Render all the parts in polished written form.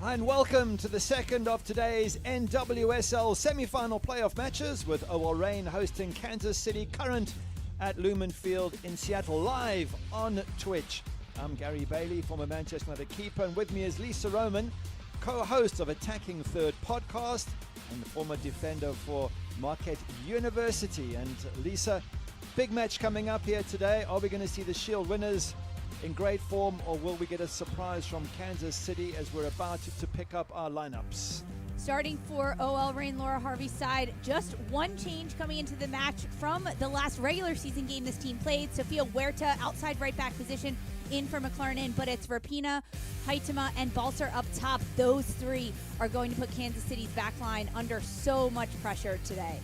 And welcome to the second of today's NWSL semi-final playoff matches, with OL Reign hosting Kansas City Current at Lumen Field in Seattle, live on Twitch. I'm Gary Bailey, former Manchester United keeper, and with me is Lisa Roman, co-host of Attacking Third podcast and the former defender for Marquette University. And Lisa, big match coming up here today. Are we going to see the Shield winners in great form, or will we get a surprise from Kansas City as we're about to pick up our lineups? Starting for OL Reign, Laura Harvey's side, just one change coming into the match from the last regular season game this team played. Sophia Huerta, outside right back position, in for McLaren, but it's Rapina, Haitama, and Balser up top. Those three are going to put Kansas City's back line under so much pressure today.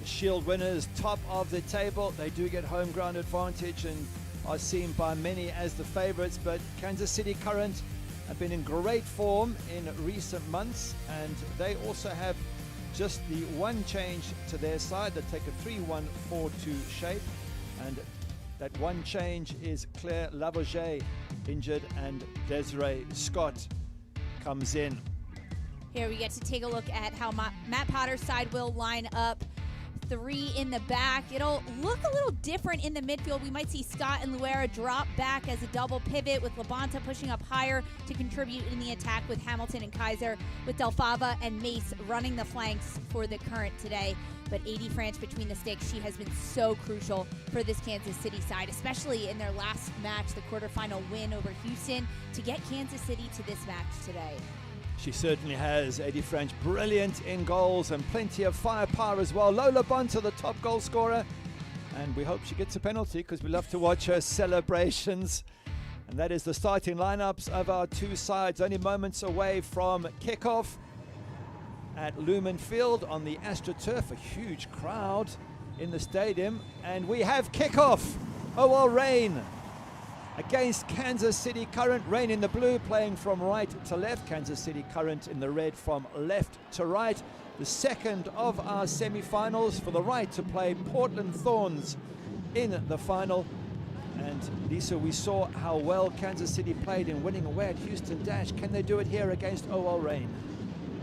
The Shield winners, top of the table. They do get home ground advantage and are seen by many as the favorites, but Kansas City Current have been in great form in recent months, and they also have just the one change to their side. They take a 3-1-4-2 shape, and that one change is Claire Lavoisier injured, and Desiree Scott comes in. Here we get to take a look at how Matt Potter's side will line up. Three in the back. It'll look a little different in the midfield. We might see Scott and Luera drop back as a double pivot, with Labonta pushing up higher to contribute in the attack, with Hamilton and Kaiser, with Delfava and Mace running the flanks for the Current today. But AD France between the sticks, she has been so crucial for this Kansas City side, especially in their last match, the quarterfinal win over Houston, to get Kansas City to this match today. She certainly has. Eddie French, brilliant in goals and plenty of firepower as well. Lola Bonta, the top goal scorer. And we hope she gets a penalty, because we love to watch her celebrations. And that is the starting lineups of our two sides, only moments away from kickoff at Lumen Field on the AstroTurf. A huge crowd in the stadium. And we have kickoff. OL Reign against Kansas City Current. Reign in the blue, playing from right to left. Kansas City Current in the red, from left to right. The second of our semi-finals, for the right to play Portland Thorns in the final. And Lisa, we saw how well Kansas City played in winning away at Houston Dash. Can they do it here against OL Reign?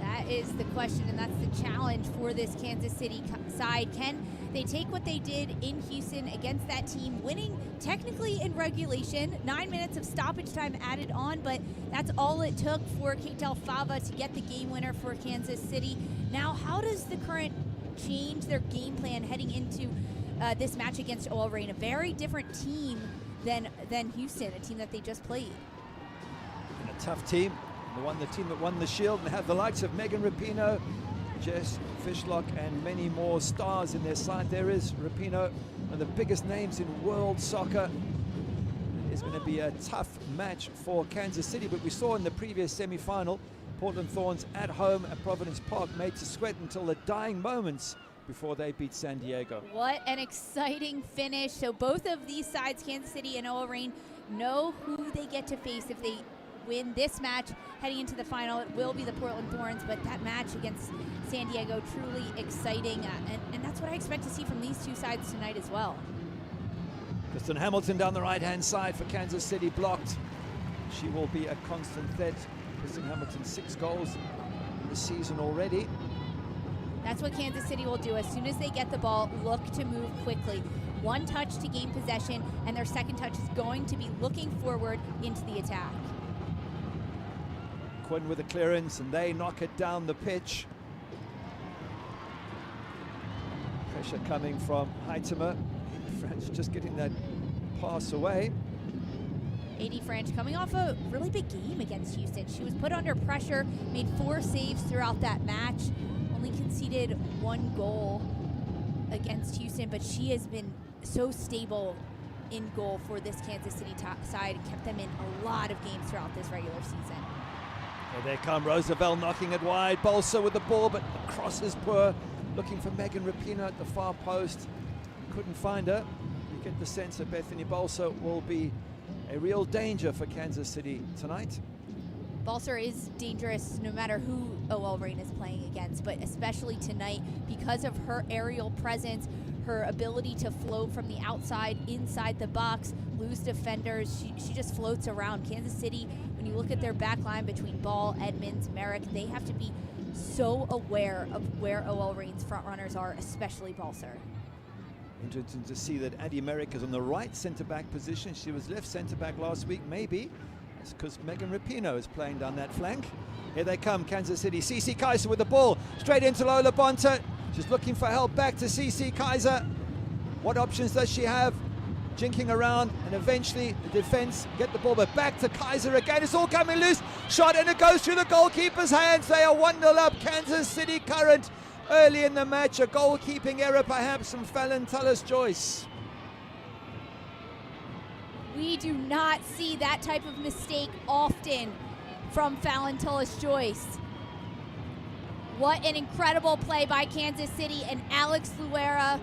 That is the question, and that's the challenge for this Kansas City side. Can they take what they did in Houston against that team, winning technically in regulation, 9 minutes of stoppage time added on, but that's all it took for Kate Delfava to get the game winner for Kansas City. Now, how does the Current change their game plan heading into this match against OL Reign, a very different team than Houston, a team that they just played? And a tough team. The team that won the Shield, and have the likes of Megan Rapinoe, Jess Fishlock, and many more stars in their side. There is Rapinoe, one of the biggest names in world soccer. It's going to be a tough match for Kansas City, but we saw in the previous semi-final, Portland Thorns at home at Providence Park made to sweat until the dying moments before they beat San Diego. What an exciting finish. So both of these sides, Kansas City and OL Reign, know who they get to face if they win this match heading into the final. It will be the Portland Thorns, but that match against San Diego, truly exciting, and that's what I expect to see from these two sides tonight as well. Kristen Hamilton down the right-hand side for Kansas City, blocked. She will be a constant threat. Kristen Hamilton, 6 goals in the season already. That's what Kansas City will do. As soon as they get the ball, look to move quickly. One touch to gain possession, and their second touch is going to be looking forward into the attack. Quinn with a clearance, and they knock it down the pitch. Pressure coming from Haitama. French just getting that pass away. AD French coming off a really big game against Houston. She was put under pressure, made 4 saves throughout that match, only conceded 1 goal against Houston, but she has been so stable in goal for this Kansas City side and kept them in a lot of games throughout this regular season. Well, there come Roosevelt knocking it wide. Bolsa with the ball, but the cross is poor. Looking for Megan Rapinoe at the far post. Couldn't find her. You get the sense that Bethany Bolsa will be a real danger for Kansas City tonight. Balser is dangerous no matter who OL Reign is playing against, but especially tonight because of her aerial presence, her ability to float from the outside inside the box, lose defenders. She just floats around. Kansas City when you look at their back line between Ball, Edmonds, Merrick, they have to be so aware of where OL Reign's front runners are, especially Balser. Interesting to see that Addie Merrick is on the right centre-back position. She was left centre-back last week, maybe. That's because Megan Rapinoe is playing down that flank. Here they come, Kansas City. Cece Kaiser with the ball, straight into Lola Bonta. She's looking for help, back to Cece Kaiser. What options does she have? Jinking around, and eventually the defense get the ball, but back to Kaiser again. It's all coming loose. Shot, and it goes through the goalkeeper's hands. They are 1-0 up, Kansas City Current. Early in the match, a goalkeeping error perhaps from Fallon Tullis-Joyce. We do not see that type of mistake often from Fallon Tullis-Joyce. What an incredible play by Kansas City, and Alex Luera,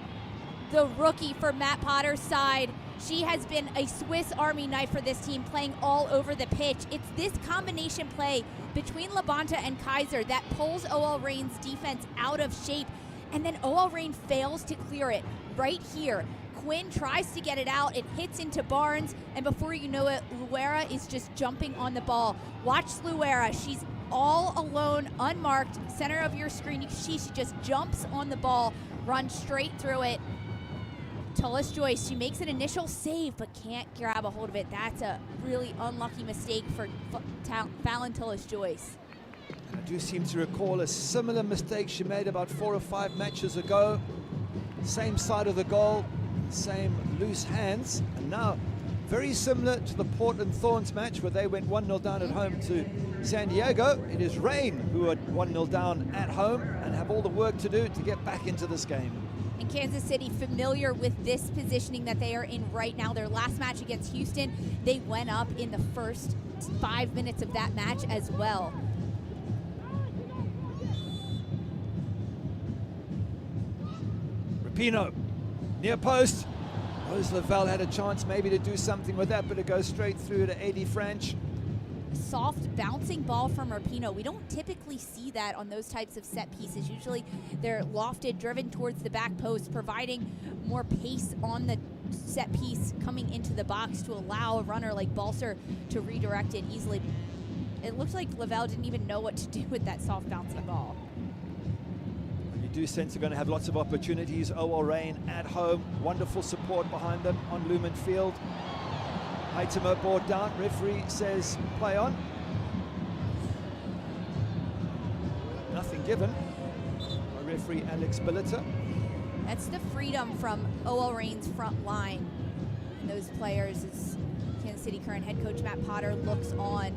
the rookie for Matt Potter's side. She has been a Swiss Army knife for this team, playing all over the pitch. It's this combination play between LaBonta and Kaiser that pulls OL Reign's defense out of shape, and then OL Reign fails to clear it right here. Quinn tries to get it out, it hits into Barnes, and before you know it, Luera is just jumping on the ball. Watch Luera, she's all alone, unmarked, center of your screen. She just jumps on the ball, runs straight through it. Tullis-Joyce, she makes an initial save but can't grab a hold of it. That's a really unlucky mistake for Fallon Tullis-Joyce. I do seem to recall a similar mistake she made about 4 or 5 matches ago. Same side of the goal, same loose hands, and now very similar to the Portland Thorns match where they went 1-0 down at home to San Diego. It is Reign who are 1-0 down at home and have all the work to do to get back into this game. And Kansas City familiar with this positioning that they are in right now. Their last match against Houston, they went up in the first 5 minutes of that match as well. Rapinoe, near post. Rose Lavelle had a chance maybe to do something with that, but it goes straight through to Eddie French. Soft bouncing ball from Rapinoe. We don't typically see that on those types of set pieces. Usually they're lofted, driven towards the back post, providing more pace on the set piece coming into the box to allow a runner like Balser to redirect it easily. It looks like Lavelle didn't even know what to do with that soft bouncing ball. You do sense they're going to have lots of opportunities. OL Reign at home, wonderful support behind them on Lumen Field. Haitema brought down, referee says play on. Nothing given by referee Alex Billiter. That's the freedom from OL Reign's front line. And those players, as Kansas City current head coach Matt Potter looks on,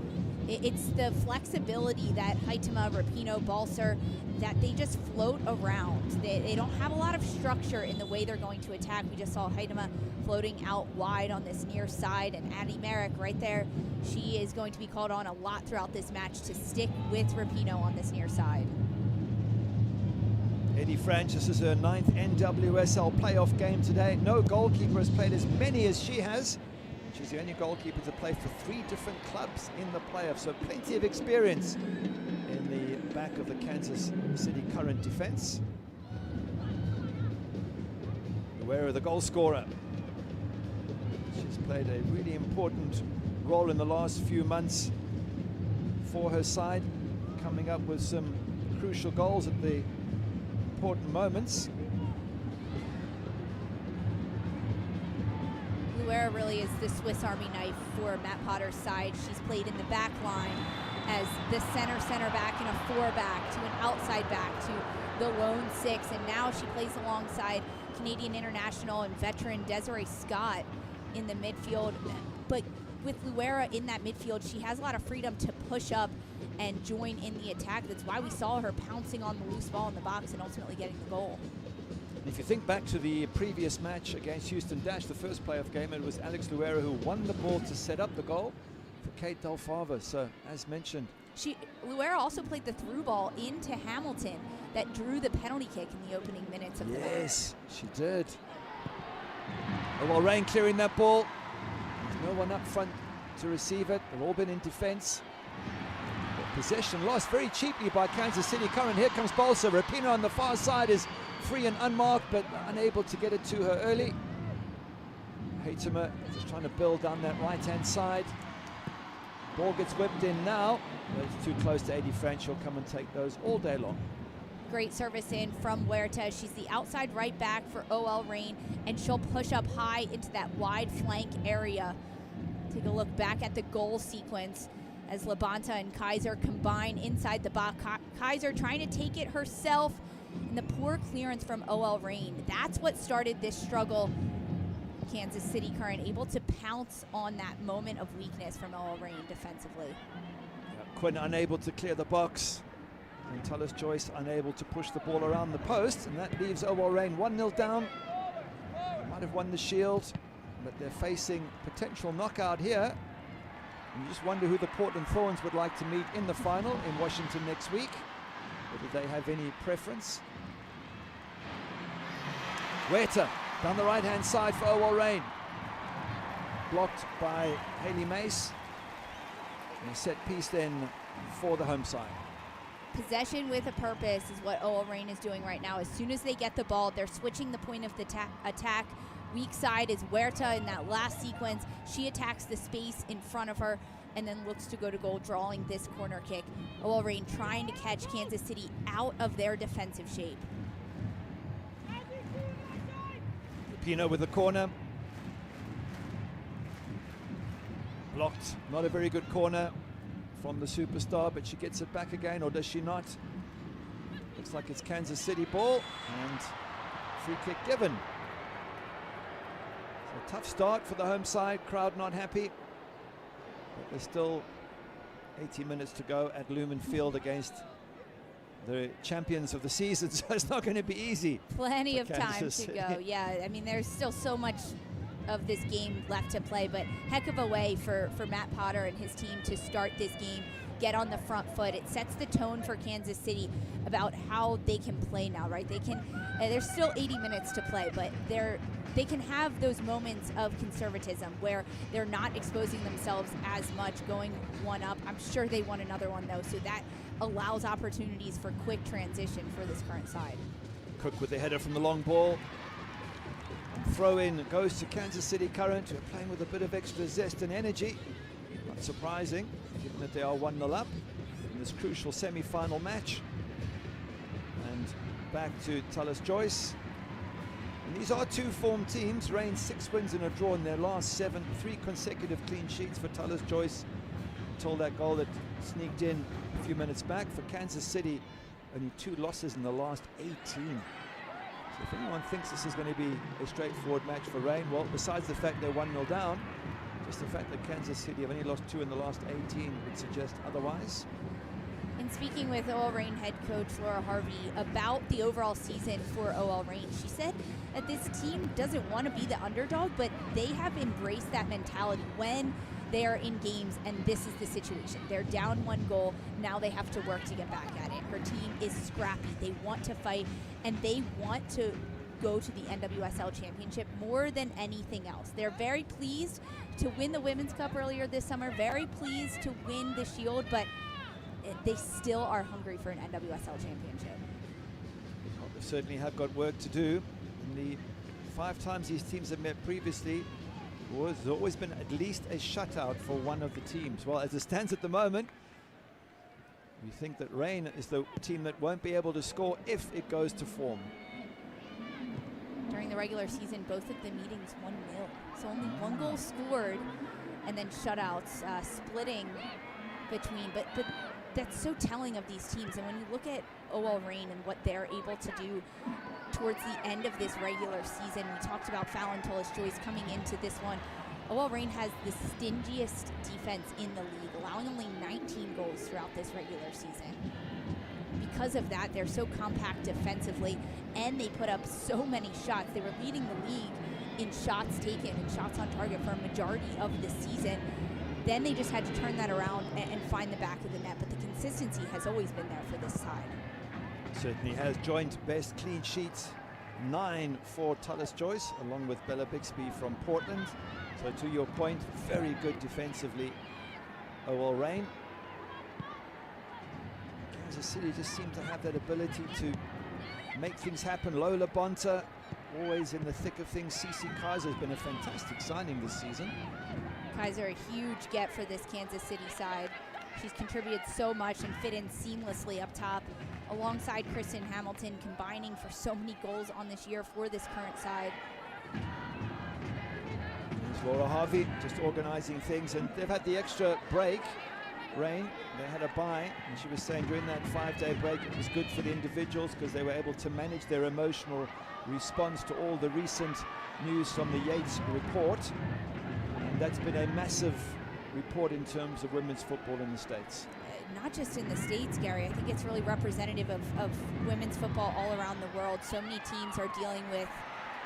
it's the flexibility that Haitema, Rapinoe, Balser, that they just float around. They don't have a lot of structure in the way they're going to attack. We just saw Haitema floating out wide on this near side, and Addie Merrick right there. She is going to be called on a lot throughout this match to stick with Rapinoe on this near side. Eddie French, this is her 9th NWSL playoff game today. No goalkeeper has played as many as she has. She's the only goalkeeper to play for 3 different clubs in the playoffs, so plenty of experience in the back of the Kansas City Current defense. Aware of the goal scorer. She's played a really important role in the last few months for her side, coming up with some crucial goals at the important moments. Luera really is the Swiss Army knife for Matt Potter's side. She's played in the back line as the center back and a 4-back to an outside back to the lone 6, and now she plays alongside Canadian international and veteran Desiree Scott in the midfield. But with Luera in that midfield, she has a lot of freedom to push up and join in the attack. That's why we saw her pouncing on the loose ball in the box and ultimately getting the goal. If you think back to the previous match against Houston Dash, the first playoff game, it was Alex Luera who won the ball to set up the goal for Kate Delfava. So, as mentioned, Luera also played the through ball into Hamilton that drew the penalty kick in the opening minutes of the match. Yes, she did. Oh, well, Reign clearing that ball. There's no one up front to receive it. They've all been in defense. Possession lost very cheaply by Kansas City Current. Here comes Balser. Rapinoe on the far side is free and unmarked, but unable to get it to her early. Haitema just trying to build down that right-hand side. Ball gets whipped in now, but it's too close to Eddie French. She'll come and take those all day long. Great service in from Huerta. She's the outside right back for OL Reign, and she'll push up high into that wide flank area. Take a look back at the goal sequence as Labonta and Kaiser combine inside the box. Kaiser trying to take it herself, and the poor clearance from OL Reign. That's what started this struggle. Kansas City Current able to pounce on that moment of weakness from OL Reign defensively. Quinn unable to clear the box, and Tullis Joyce unable to push the ball around the post, and that leaves OL Reign 1-0 down. They might have won the Shield, but they're facing potential knockout here. And you just wonder who the Portland Thorns would like to meet in the final in Washington next week. Whether they have any preference. Huerta down the right-hand side for OL Reign. Blocked by Haley Mace. And a set piece then for the home side. Possession with a purpose is what OL Reign is doing right now. As soon as they get the ball, they're switching the point of the attack. Weak side is Huerta in that last sequence. She attacks the space in front of her and then looks to go to goal, drawing this corner kick. OL Reign trying to catch Kansas City out of their defensive shape. Pino with the corner. Blocked, not a very good corner from the superstar, but she gets it back again, or does she not? Looks like it's Kansas City ball, and free kick given. So a tough start for the home side, crowd not happy, but there's still 80 minutes to go at Lumen Field against the champions of the season, so it's not going to be easy. Plenty of time Kansas to go. Yeah, I mean, there's still so much of this game left to play, but heck of a way for Matt Potter and his team to start this game, get on the front foot. It sets the tone for Kansas City about how they can play now, right? They can, there's still 80 minutes to play, but they can have those moments of conservatism where they're not exposing themselves as much, going one up. I'm sure they want another one though, so that allows opportunities for quick transition for this current side. Cook with the header from the long ball. Throw in goes to Kansas City Current, who are playing with a bit of extra zest and energy. Not surprising, given that they are 1-0 up in this crucial semi-final match. And back to Tullis Joyce. And these are two form teams. Reign 6 wins and a draw in their last 7, 3 consecutive clean sheets for Tullis Joyce until that goal that sneaked in a few minutes back. For Kansas City, only 2 losses in the last 18. So if anyone thinks this is going to be a straightforward match for Reign, well, besides the fact they're 1-0 down, just the fact that Kansas City have only lost 2 in the last 18 would suggest otherwise. And speaking with OL Reign head coach Laura Harvey about the overall season for OL Reign, she said that this team doesn't want to be the underdog, but they have embraced that mentality when they are in games and this is the situation. They're down 1 goal, now they have to work to get back at it. Her team is scrappy, they want to fight, and they want to go to the NWSL Championship more than anything else. They're very pleased to win the Women's Cup earlier this summer, very pleased to win the Shield, but they still are hungry for an NWSL Championship. Well, they certainly have got work to do. In the 5 times these teams have met previously, there's always been at least a shutout for one of the teams. Well, as it stands at the moment, you think that Reign is the team that won't be able to score if it goes to form. During the regular season, both of the meetings 1-0. So only 1 goal scored, and then shutouts splitting between. But that's so telling of these teams. And when you look at OL Reign and what they're able to do towards the end of this regular season, we talked about Fallon Tullis Joyce coming into this one. OL Reign has the stingiest defense in the league, allowing only 19 goals throughout this regular season. Because of that, they're so compact defensively, and they put up so many shots. They were leading the league in shots taken and shots on target for a majority of the season. Then they just had to turn that around and find the back of the net, but the consistency has always been there for this side. Certainly has joint best clean sheets, 9 for Tullis Joyce, along with Bella Bixby from Portland. So to your point, very good defensively, OL Reign. Kansas City just seem to have that ability to make things happen. Lola Bonta, always in the thick of things. Cece Kaiser has been a fantastic signing this season. Kaiser, a huge get for this Kansas City side. She's contributed so much and fit in seamlessly up top, alongside Kristen Hamilton, combining for so many goals on this year for this current side. There's Laura Harvey just organizing things, and they've had the extra break. Rain, they had a bye, and she was saying during that 5-day break it was good for the individuals because they were able to manage their emotional response to all the recent news from the Yates report, and that's been a massive report in terms of women's football in the States. Not just in the States, Gary. I think it's really representative of women's football all around the world. So many teams are dealing with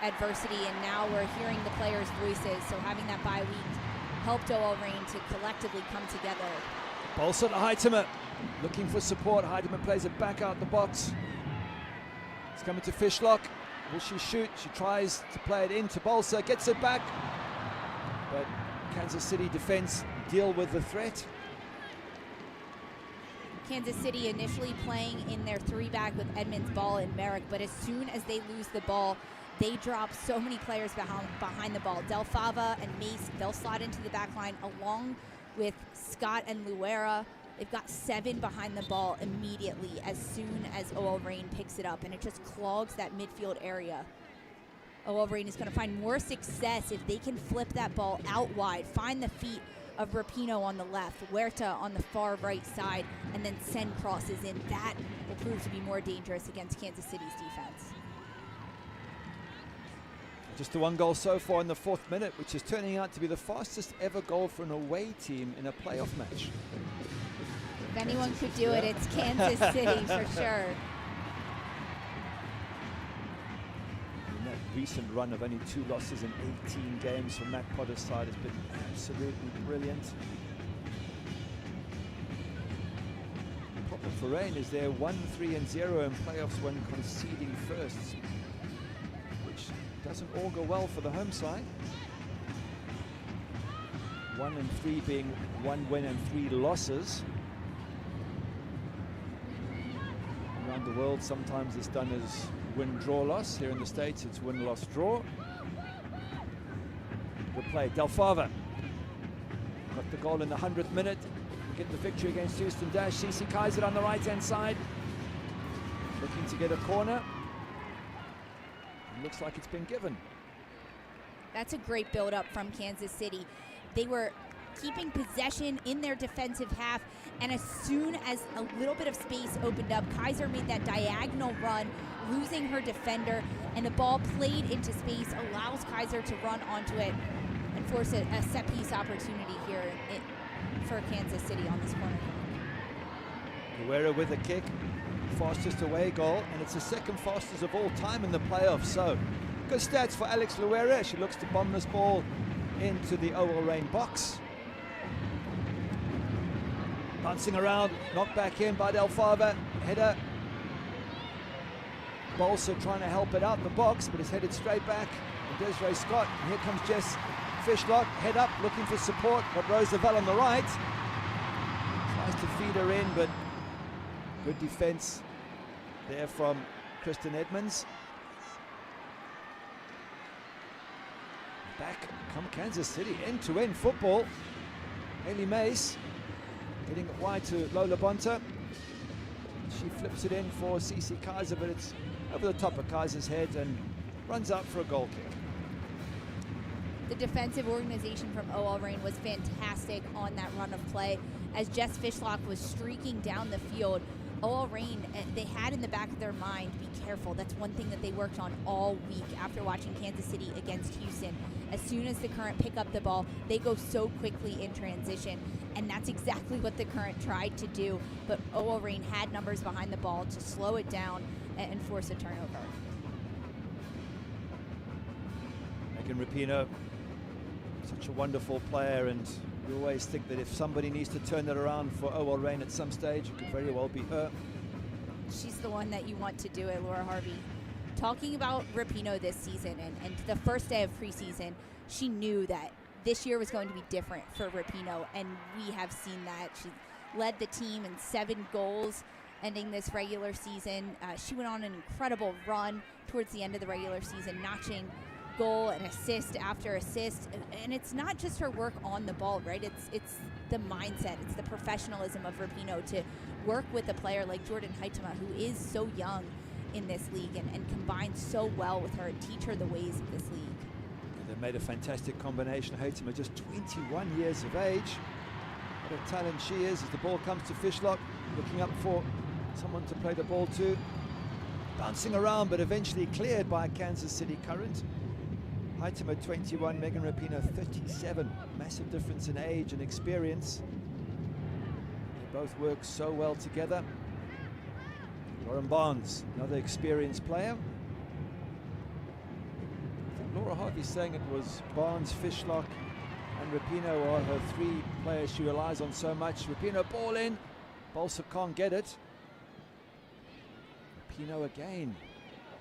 adversity, and now we're hearing the players' voices. So having that bye week helped OL Reign to collectively come together. Bolsa to Heitemer, looking for support. Heitemer plays it back out the box. It's coming to Fishlock. Will she shoot? She tries to play it into Bolsa, gets it back. But Kansas City defense deal with the threat. Kansas City initially playing in their 3-back with Edmonds, Ball, and Merrick, but as soon as they lose the ball, they drop so many players behind the ball. Del Fava and Mace, they'll slot into the back line along with Scott and Luera. They've got 7 behind the ball immediately as soon as OL Reign picks it up, and it just clogs that midfield area. OL Reign is going to find more success if they can flip that ball out wide, find the feet of Rapinoe on the left, Huerta on the far right side, and then send crosses in. That will prove to be more dangerous against Kansas City's defense. Just the 1 goal so far in the 4th minute, which is turning out to be the fastest ever goal for an away team in a playoff match. If anyone could do it, it's Kansas City for sure. And that recent run of only 2 losses in 18 games from Matt Potter's side has been absolutely brilliant. The problem for Reign is they're 1-3-0 in playoffs when conceding firsts, which doesn't all go well for the home side. 1-3 being 1 win and 3 losses. Around the world, sometimes it's done as win-draw-loss. Here in the States, it's win-loss-draw. Good play. Del Fava got the goal in the 100th minute. Get the victory against Houston Dash. Cece Kaiser on the right-hand side, looking to get a corner. It looks like it's been given. That's a great build-up from Kansas City. They were keeping possession in their defensive half, and as soon as a little bit of space opened up, Kaiser made that diagonal run, losing her defender, and the ball played into space, allows Kaiser to run onto it and force a set-piece opportunity here for Kansas City on this corner. Luera with a kick, fastest away goal, and it's the 2nd fastest of all time in the playoffs. So good stats for Alex Luera. She looks to bomb this ball into the OL Reign box. Bouncing around, knocked back in by Del Fava. Header. Bolsa trying to help it out the box, but it's headed straight back. And Desiree Scott. And here comes Jess Fishlock. Head up, looking for support. Got Roosevelt on the right. Tries to feed her in, but good defense there from Kristen Edmonds. Back come Kansas City, end-to-end football. Haley Mace getting it wide to Lola Bonta. She flips it in for Cece Kaiser, but it's over the top of Kaiser's head and runs out for a goal kick. The defensive organization from OL Reign was fantastic on that run of play. As Jess Fishlock was streaking down the field, OL Reign, they had in the back of their mind, be careful. That's one thing that they worked on all week after watching Kansas City against Houston. As soon as the Current pick up the ball, they go so quickly in transition, and that's exactly what the Current tried to do, but OL Reign had numbers behind the ball to slow it down and force a turnover. Megan Rapinoe, such a wonderful player, and you always think that if somebody needs to turn it around for OL Reign at some stage, it could very well be her. She's the one that you want to do it, Laura Harvey. Talking about Rapinoe this season and the first day of preseason, she knew that this year was going to be different for Rapinoe, and we have seen that. She led the team in 7 goals ending this regular season. She went on an incredible run towards the end of the regular season, notching goal and assist after assist. And it's not just her work on the ball, right? It's the mindset, it's the professionalism of Rapinoe to work with a player like Jordan Huitema, who is so young in this league and combines so well with her and teach her the ways of this league. They made a fantastic combination. Huitema, just 21 years of age. What a talent she is as the ball comes to Fishlock, looking up for someone to play the ball to. Bouncing around, but eventually cleared by Kansas City Current. Huitema 21, Megan Rapinoe 37. Massive difference in age and experience. They both work so well together. Lauren Barnes, another experienced player. I think Laura Harvey's saying it was Barnes, Fishlock, and Rapinoe are her three players she relies on so much. Rapinoe ball in. Bolsa can't get it. Rapinoe again.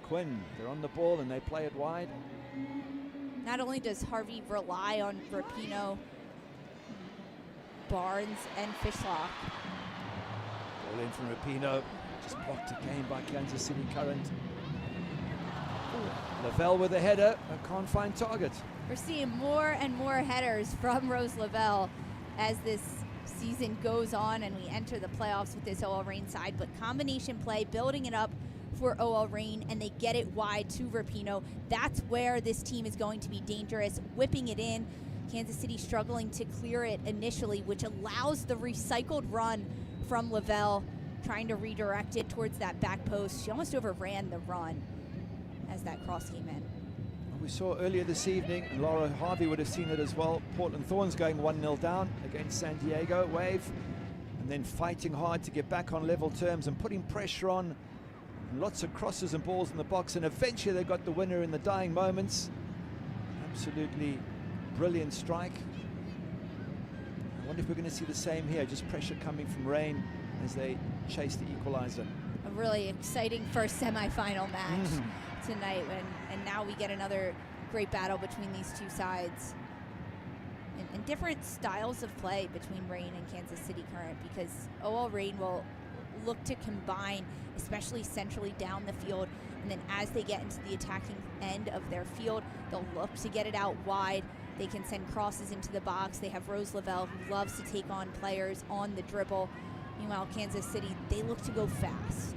Quinn, they're on the ball and they play it wide. Not only does Harvey rely on Rapinoe, Barnes, and Fishlock. Ball in from Rapinoe. Just blocked again by Kansas City Current. Lavelle with a header, but can't find target. We're seeing more and more headers from Rose Lavelle as this season goes on and we enter the playoffs with this OL Reign side. But combination play, building it up for OL Reign, and they get it wide to Rapinoe. That's where this team is going to be dangerous, whipping it in. Kansas City struggling to clear it initially, which allows the recycled run from Lavelle, trying to redirect it towards that back post. She almost overran the run as that cross came in. We saw earlier this evening, and Laura Harvey would have seen it as well, Portland Thorns going 1-0 down against San Diego Wave, and then fighting hard to get back on level terms and putting pressure on. Lots of crosses and balls in the box, and eventually they got the winner in the dying moments. Absolutely brilliant strike. I wonder if we're going to see the same here, just pressure coming from Reign as they chase the equalizer. A really exciting first semifinal match tonight, and now we get another great battle between these two sides. And different styles of play between Reign and Kansas City Current, because OL Reign will look to combine, especially centrally down the field, and then as they get into the attacking end of their field, they'll look to get it out wide. They can send crosses into the box. They have Rose Lavelle, who loves to take on players on the dribble. Meanwhile, Kansas City, they look to go fast.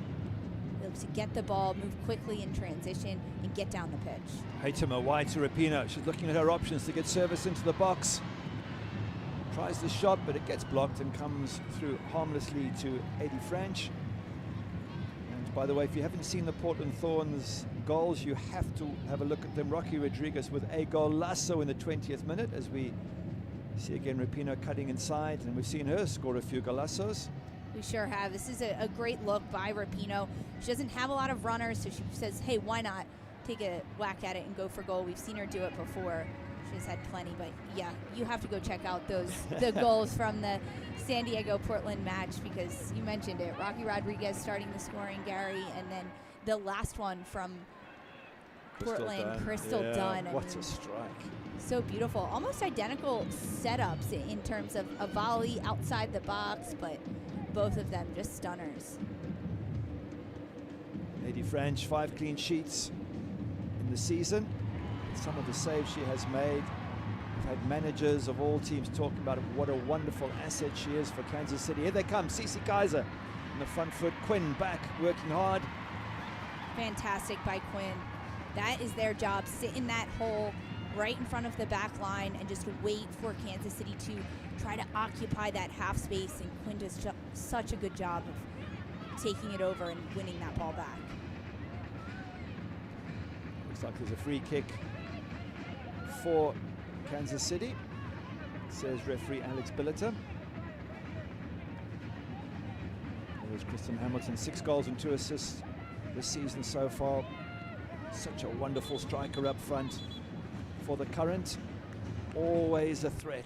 They look to get the ball, move quickly in transition, and get down the pitch. Huitema wide to Rapinoe. She's looking at her options to get service into the box. Tries the shot, but it gets blocked and comes through harmlessly to Eddie French. And by the way, if you haven't seen the Portland Thorns goals, you have to have a look at them. Rocky Rodriguez with a golazo in the 20th minute, as we see again Rapinoe cutting inside, and we've seen her score a few golazos. We sure have. This is a great look by Rapinoe. She doesn't have a lot of runners, so she says, hey, why not take a whack at it and go for goal? We've seen her do it before. She's had plenty, but yeah, you have to go check out the goals from the San Diego-Portland match, because you mentioned it. Rocky Rodriguez starting the scoring, Gary, and then the last one from Portland, Crystal Dunn. What a strike. So beautiful. Almost identical setups in terms of a volley outside the box, but both of them just stunners. Eddie French, 5 clean sheets in the season. Some of the saves she has made. We've had managers of all teams talking about what a wonderful asset she is for Kansas City. Here they come, Cece Kaiser on the front foot. Quinn back, working hard. Fantastic by Quinn. That is their job. Sit in that hole right in front of the back line and just wait for Kansas City to try to occupy that half space. And Quinn does such a good job of taking it over and winning that ball back. Looks like there's a free kick for Kansas City, says referee Alex Billiter. There's Kristen Hamilton, 6 goals and 2 assists this season so far. Such a wonderful striker up front for the Current. Always a threat.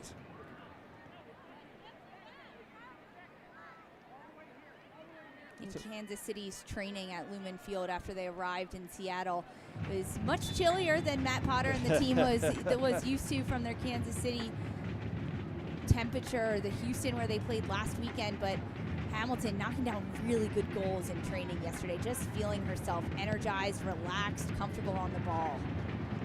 In Kansas City's training at Lumen Field after they arrived in Seattle was much chillier than Matt Potter and the team was used to from their Kansas City temperature, the Houston where they played last weekend. But Hamilton knocking down really good goals in training yesterday, just feeling herself energized, relaxed, comfortable on the ball.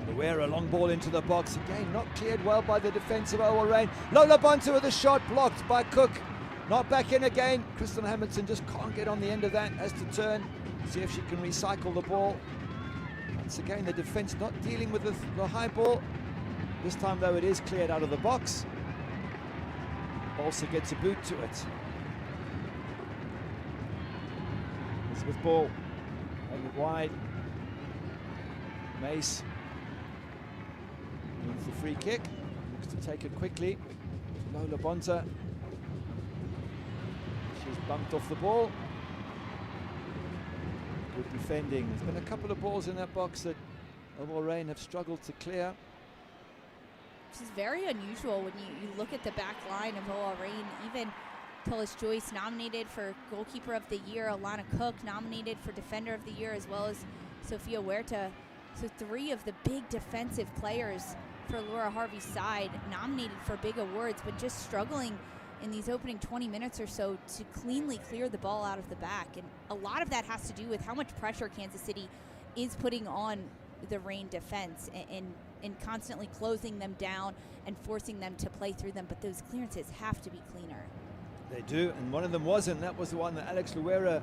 Luera, long ball into the box. Again, not cleared well by the defence of OL Reign. Lola Bonta with a shot blocked by Cook. Not back in again. Kristen Hamilton just can't get on the end of that. Has to turn, see if she can recycle the ball. Once again, the defence not dealing with the high ball. This time, though, it is cleared out of the box. Balsa gets a boot to it. Elizabeth ball, playing it wide. Mace wins the free kick. Looks to take it quickly. Lola Bonta. She's bumped off the ball. Good defending. There's been a couple of balls in that box that OL Reign have struggled to clear. Which is very unusual when you look at the back line of OL Reign. Even Phyllis Joyce nominated for Goalkeeper of the Year, Alana Cook nominated for Defender of the Year, as well as Sofia Huerta. So 3 of the big defensive players for Laura Harvey's side nominated for big awards, but just struggling in these opening 20 minutes or so to cleanly clear the ball out of the back. And a lot of that has to do with how much pressure Kansas City is putting on the Reign defense and constantly closing them down and forcing them to play through them. But those clearances have to be cleaner. They do, and one of them wasn't. That was the one that Alex Luera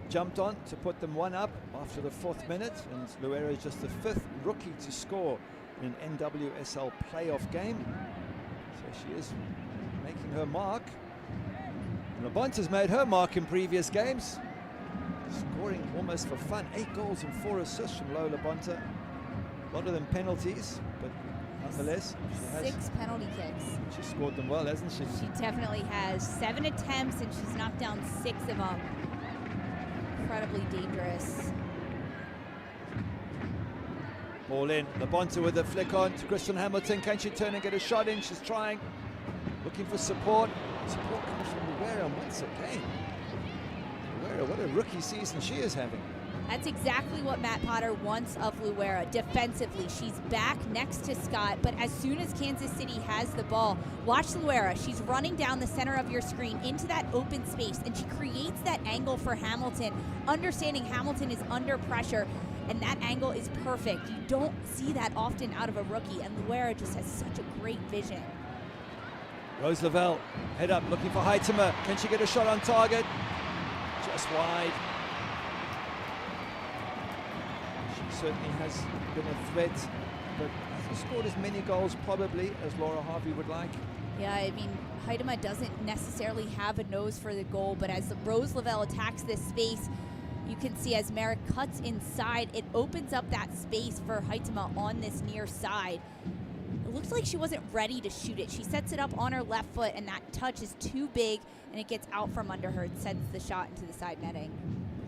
jumped on to put them 1 up after the 4th minute. And Luera is just the 5th rookie to score in an NWSL playoff game. So she is making her mark. And Bonta's made her mark in previous games, scoring almost for fun. 8 goals and 4 assists from Lola Bonta. A lot of them penalties, but nonetheless, she has 6 penalty kicks. She scored them well, hasn't she? She definitely has. 7 attempts, and she's knocked down 6 of them. Incredibly dangerous. Ball in. Bonta with a flick on to Kristen Hamilton. Can she turn and get a shot in? She's trying. Looking for support. Support comes from Luera once again. Luera, what a rookie season she is having. That's exactly what Matt Potter wants of Luera defensively. She's back next to Scott, but as soon as Kansas City has the ball, watch Luera. She's running down the center of your screen into that open space, and she creates that angle for Hamilton, understanding Hamilton is under pressure, and that angle is perfect. You don't see that often out of a rookie, and Luera just has such a great vision. Rose Lavelle, head up, looking for Heitema. Can she get a shot on target? Just wide. She certainly has been a threat, but hasn't scored as many goals probably as Laura Harvey would like. Yeah, I mean, Heitema doesn't necessarily have a nose for the goal, but as Rose Lavelle attacks this space, you can see as Merrick cuts inside, it opens up that space for Heitema on this near side. It looks like she wasn't ready to shoot it. She sets it up on her left foot, and that touch is too big, and it gets out from under her and sends the shot into the side netting.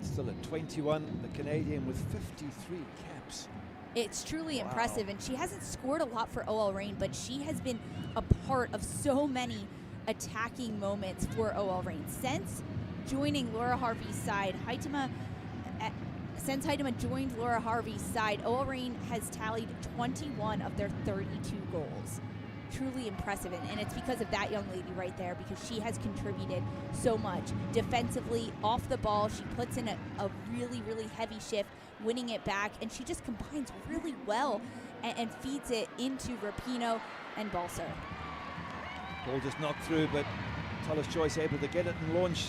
Still at 21, the Canadian with 53 caps. It's truly impressive, and she hasn't scored a lot for OL Reign, but she has been a part of so many attacking moments for OL Reign. Since joining Laura Harvey's side, Since Heitema joined Laura Harvey's side, OL Reign has tallied 21 of their 32 goals. Truly impressive, and it's because of that young lady right there, because she has contributed so much. Defensively, off the ball, she puts in a really, really heavy shift, winning it back, and she just combines really well and feeds it into Rapinoe and Balser. Ball just knocked through, but Tullis Joyce able to get it and launch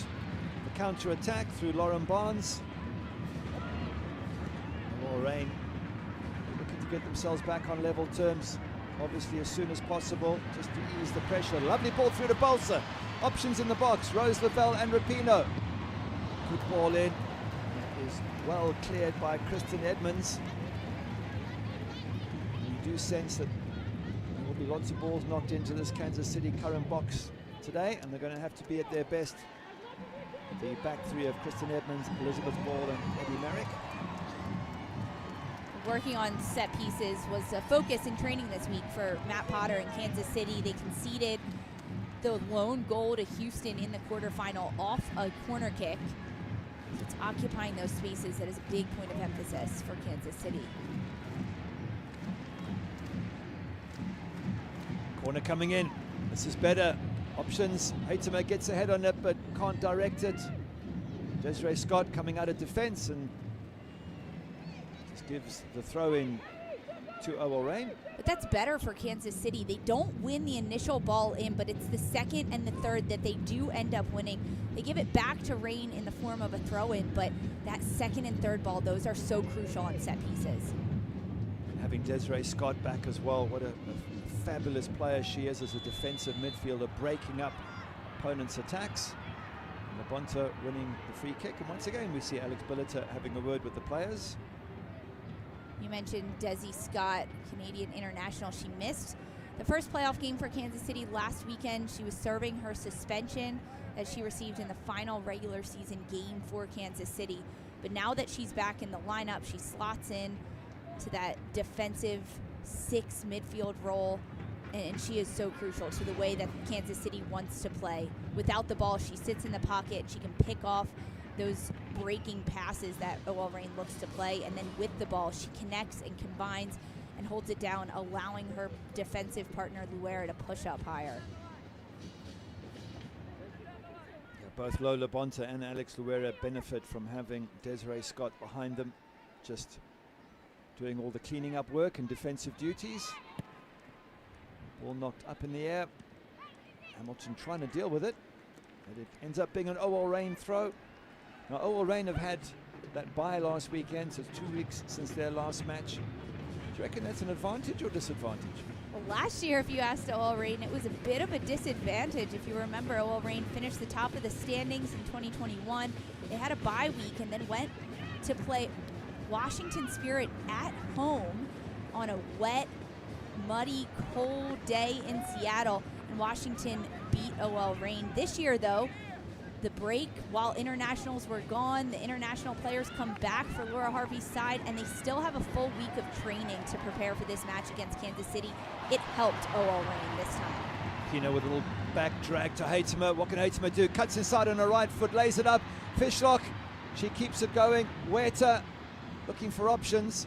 the counter-attack through Lauren Barnes. Reign looking to get themselves back on level terms, obviously as soon as possible, just to ease the pressure. Lovely ball through to Balsa. Options in the box, Rose Lavelle and Rapinoe. Good ball in. That is well cleared by Kristen Edmonds. And you do sense that there will be lots of balls knocked into this Kansas City current box today, and they're going to have to be at their best. The back three of Kristen Edmonds, Elizabeth Ball and Eddie Merrick. Working on set pieces was a focus in training this week for Matt Potter in Kansas City. They conceded the lone goal to Houston in the quarterfinal off a corner kick. So it's occupying those spaces that is a big point of emphasis for Kansas City. Corner coming in. This is better. Options. Heitema gets ahead on it but can't direct it. Desiree Scott coming out of defense and gives the throw in to OL Reign. But that's better for Kansas City. They don't win the initial ball in, but it's the second and the third that they do end up winning. They give it back to Reign in the form of a throw-in, but that second and third ball, those are so crucial on set pieces. And having Desiree Scott back as well, what a fabulous player she is as a defensive midfielder, breaking up opponents' attacks. And Labonta winning the free kick. And once again, we see Alex Billiter having a word with the players. You mentioned Desi Scott, Canadian international. She missed the first playoff game for Kansas City last weekend. She was serving her suspension that she received in the final regular season game for Kansas City. But now that she's back in the lineup, she slots in to that defensive 6 midfield role, and she is so crucial to the way that Kansas City wants to play. Without the ball, she sits in the pocket. She can pick off those breaking passes that OL Reign looks to play, and then with the ball, she connects and combines and holds it down, allowing her defensive partner Luera to push up higher. Yeah, both Lola Bonta and Alex Luera benefit from having Desiree Scott behind them, just doing all the cleaning up work and defensive duties. Ball knocked up in the air. Hamilton trying to deal with it, and it ends up being an OL Reign throw. Now, OL Reign have had that bye last weekend, so it's 2 weeks since their last match. Do you reckon that's an advantage or disadvantage? Well, last year, if you asked OL Reign, it was a bit of a disadvantage. If you remember, OL Reign finished the top of the standings in 2021. They had a bye week and then went to play Washington Spirit at home on a wet, muddy, cold day in Seattle, and Washington beat OL Reign. This year, though, the break, while internationals were gone, the international players come back for Laura Harvey's side, and they still have a full week of training to prepare for this match against Kansas City. It helped OL Reign this time. Pino with a little back drag to Haytimer. What can Haytimer do? Cuts inside on her right foot, lays it up. Fishlock, she keeps it going. Huerta looking for options,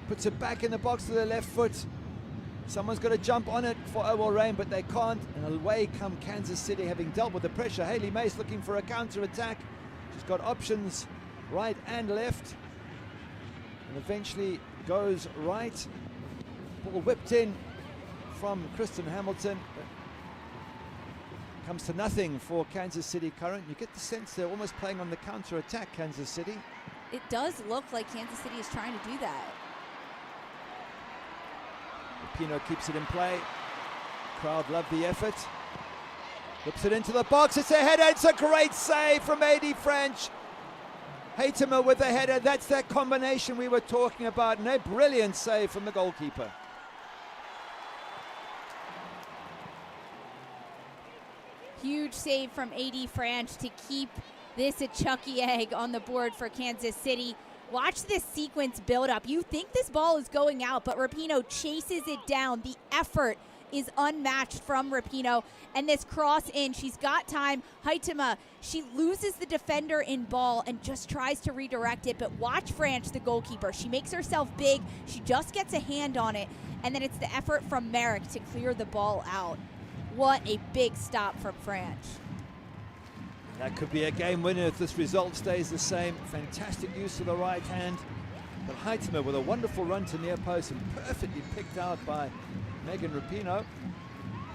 puts it back in the box to the left foot. Someone's got to jump on it for OL Reign, but they can't. And away come Kansas City, having dealt with the pressure. Haley Mace looking for a counter-attack. She's got options right and left. And eventually goes right. Ball whipped in from Kristen Hamilton. But comes to nothing for Kansas City Current. You get the sense they're almost playing on the counter-attack, Kansas City. It does look like Kansas City is trying to do that. Pino keeps it in play. Crowd love the effort. Whips it into the box. It's a header. It's a great save from AD French. Haytimer with a header. That's that combination we were talking about. And a brilliant save from the goalkeeper. Huge save from AD French to keep this a Chucky egg on the board for Kansas City. Watch this sequence build up. You think this ball is going out, but Rapinoe chases it down. The effort is unmatched from Rapinoe. And this cross in, she's got time. Haytimer, she loses the defender in ball and just tries to redirect it. But watch French, the goalkeeper. She makes herself big. She just gets a hand on it. And then it's the effort from Merrick to clear the ball out. What a big stop from French. That could be a game winner if this result stays the same. Fantastic use of the right hand. But Haytimer with a wonderful run to near post and perfectly picked out by Megan Rapinoe.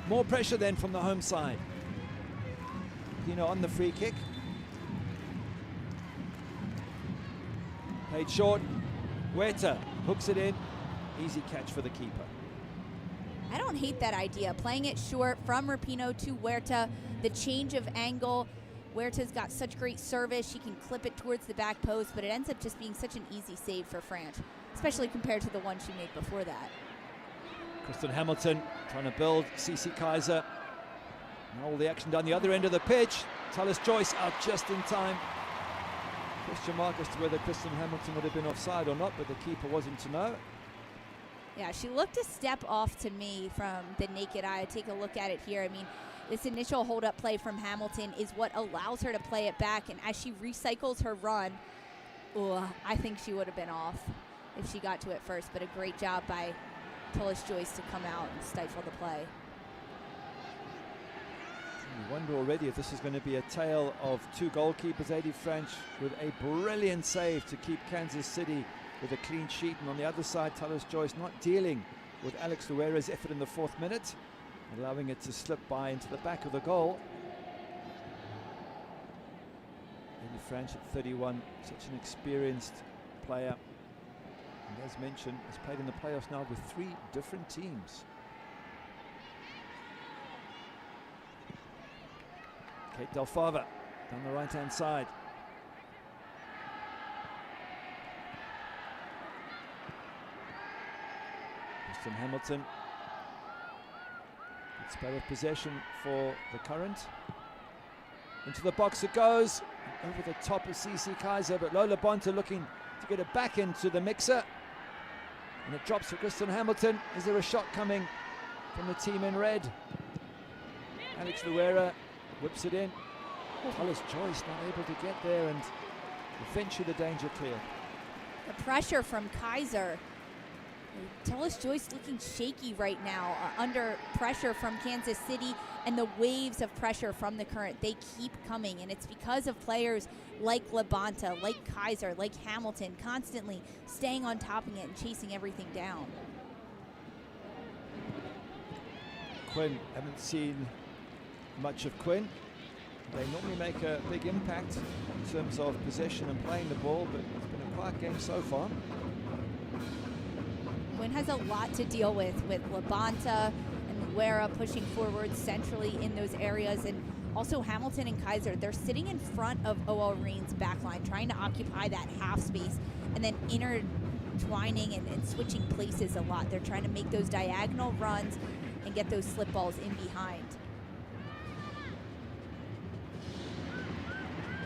More pressure then from the home side. Rapinoe on the free kick. Played short. Huerta hooks it in. Easy catch for the keeper. I don't hate that idea. Playing it short from Rapinoe to Huerta. The change of angle. Huerta's got such great service. She can clip it towards the back post, but it ends up just being such an easy save for French, especially compared to the one she made before that. Kristen Hamilton trying to build Cece Kaiser. And all the action down the other end of the pitch. Tallis Joyce out just in time. Question mark as to whether Kristen Hamilton would have been offside or not, but the keeper wasn't to know. Yeah, she looked a step off to me from the naked eye. Take a look at it here. I mean, this initial hold-up play from Hamilton is what allows her to play it back, and as she recycles her run, I think she would have been off if she got to it first, but a great job by Tallis Joyce to come out and stifle the play. You wonder already if this is going to be a tale of two goalkeepers. AD French with a brilliant save to keep Kansas City with a clean sheet. And on the other side, Talis Joyce not dealing with Alex Luera's effort in the 4th minute, allowing it to slip by into the back of the goal. Eddie French at 31, such an experienced player. And as mentioned, has played in the playoffs now with 3 different teams. Kate Del Fava down the right-hand side. Kristen Hamilton. Good spell of possession for the Current. Into the box it goes. Over the top of CC Kaiser, but Lola Bonta looking to get it back into the mixer. And it drops for Kristen Hamilton. Is there a shot coming from the team in red? Alex Luera whips it in. Talis Joyce not able to get there, and eventually the danger cleared. The pressure from Kaiser. Talis Joyce looking shaky right now, under pressure from Kansas City, and the waves of pressure from the Current, they keep coming, and it's because of players like Labonta, like Kaiser, like Hamilton, constantly staying on top of it and chasing everything down. Quinn, haven't seen much of Quinn. They normally make a big impact in terms of possession and playing the ball, but it's been a quiet game so far. Quinn has a lot to deal with Labonta and Luera pushing forward centrally in those areas, and also Hamilton and Kaiser, they're sitting in front of OL Reign's backline, trying to occupy that half space and then intertwining and switching places a lot. They're trying to make those diagonal runs and get those slip balls in behind.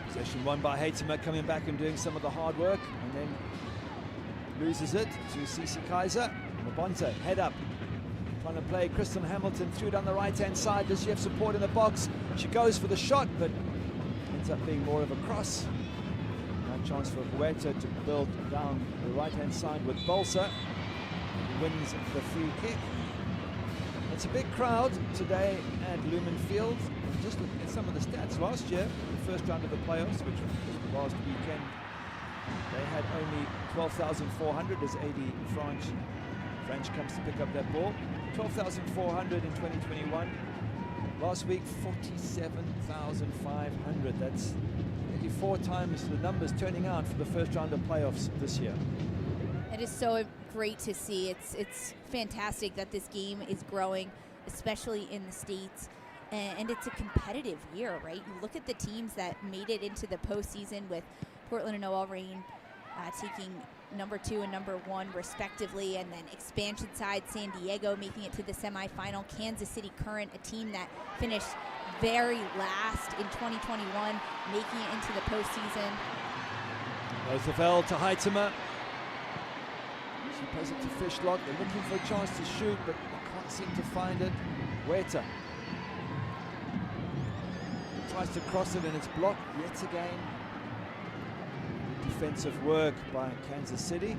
Possession won by Haytimer, coming back and doing some of the hard work, and then loses it to CC Kaiser. Mabonta, head up, trying to play Kristen Hamilton through down the right-hand side. Does she have support in the box? She goes for the shot, but ends up being more of a cross. No chance for Huerta to build down the right-hand side with Bolsa, who wins the free kick. It's a big crowd today at Lumen Field. Just looking at some of the stats last year, the first round of the playoffs, which was last weekend, they had only 12,400 as AD French comes to pick up that ball. 12,400 in 2021. Last week, 47,500. That's nearly 4 times the numbers turning out for the first round of playoffs this year. It is so great to see. It's fantastic that this game is growing, especially in the States. And it's a competitive year, right? You look at the teams that made it into the postseason, with Portland and OL Reign taking number 2 and number 1 respectively, and then expansion side San Diego making it to the semifinal. Kansas City Current, a team that finished very last in 2021, making it into the postseason. Roosevelt to Haytimer. She plays it to Fishlock. They're looking for a chance to shoot, but they can't seem to find it. Huerta tries to cross it, and it's blocked yet again. Defensive work by Kansas City.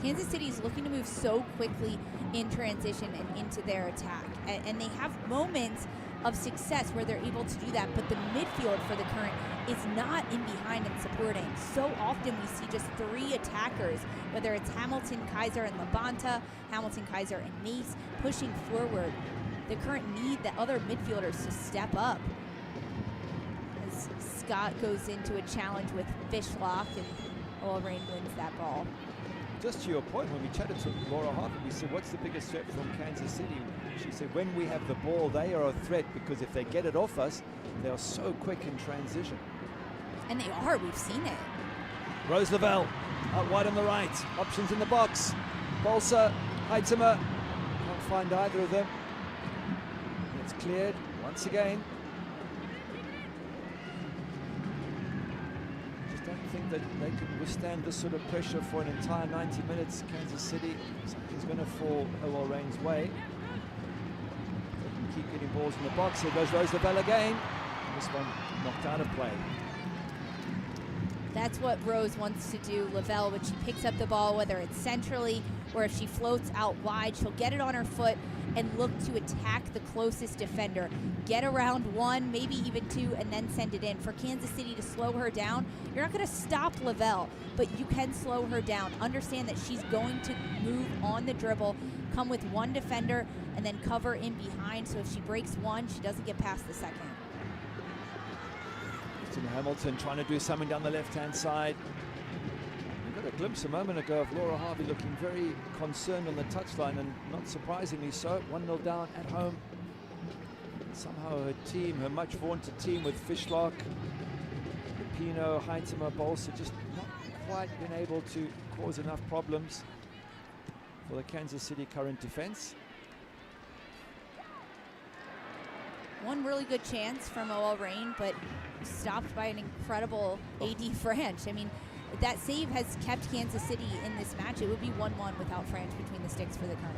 Kansas City is looking to move so quickly in transition and into their attack, and they have moments of success where they're able to do that, but the midfield for the Current is not in behind and supporting. So often we see just 3 attackers, whether it's Hamilton, Kaiser, and Labonta, Hamilton, Kaiser, and Mace, pushing forward. The Current need the other midfielders to step up. As Scott goes into a challenge with Fishlock, and OL Reign wins that ball. Just to your point, when we chatted to Laura Harvey, we said, what's the biggest threat from Kansas City? She said, when we have the ball, they are a threat, because if they get it off us, they are so quick in transition. And they are, we've seen it. Rose Lavelle, out wide on the right. Options in the box. Bolsa, Haytimer, can't find either of them. It's cleared once again. Just don't think that they could withstand this sort of pressure for an entire 90 minutes. Kansas City, something's going to fall OL Reign's way. They can keep getting balls in the box. Here goes Rose Lavelle again. This one knocked out of play. That's what Rose wants to do, Lavelle, when she picks up the ball, whether it's centrally or if she floats out wide, she'll get it on her foot and look to attack the closest defender. Get around one, maybe even two, and then send it in. For Kansas City to slow her down, you're not going to stop Lavelle, but you can slow her down. Understand that she's going to move on the dribble, come with one defender, and then cover in behind. So if she breaks one, she doesn't get past the second. Hamilton trying to do something down the left-hand side. We got a glimpse a moment ago of Laura Harvey looking very concerned on the touchline, and not surprisingly so. 1-0 down at home. Somehow her team, her much vaunted team with Fishlock, Pino, Heitema, Bolsa, just not quite been able to cause enough problems for the Kansas City current defense. One really good chance from OL Reign, but stopped by an incredible AD French. I mean, that save has kept Kansas City in this match. It would be 1-1 without French between the sticks for the Colonel.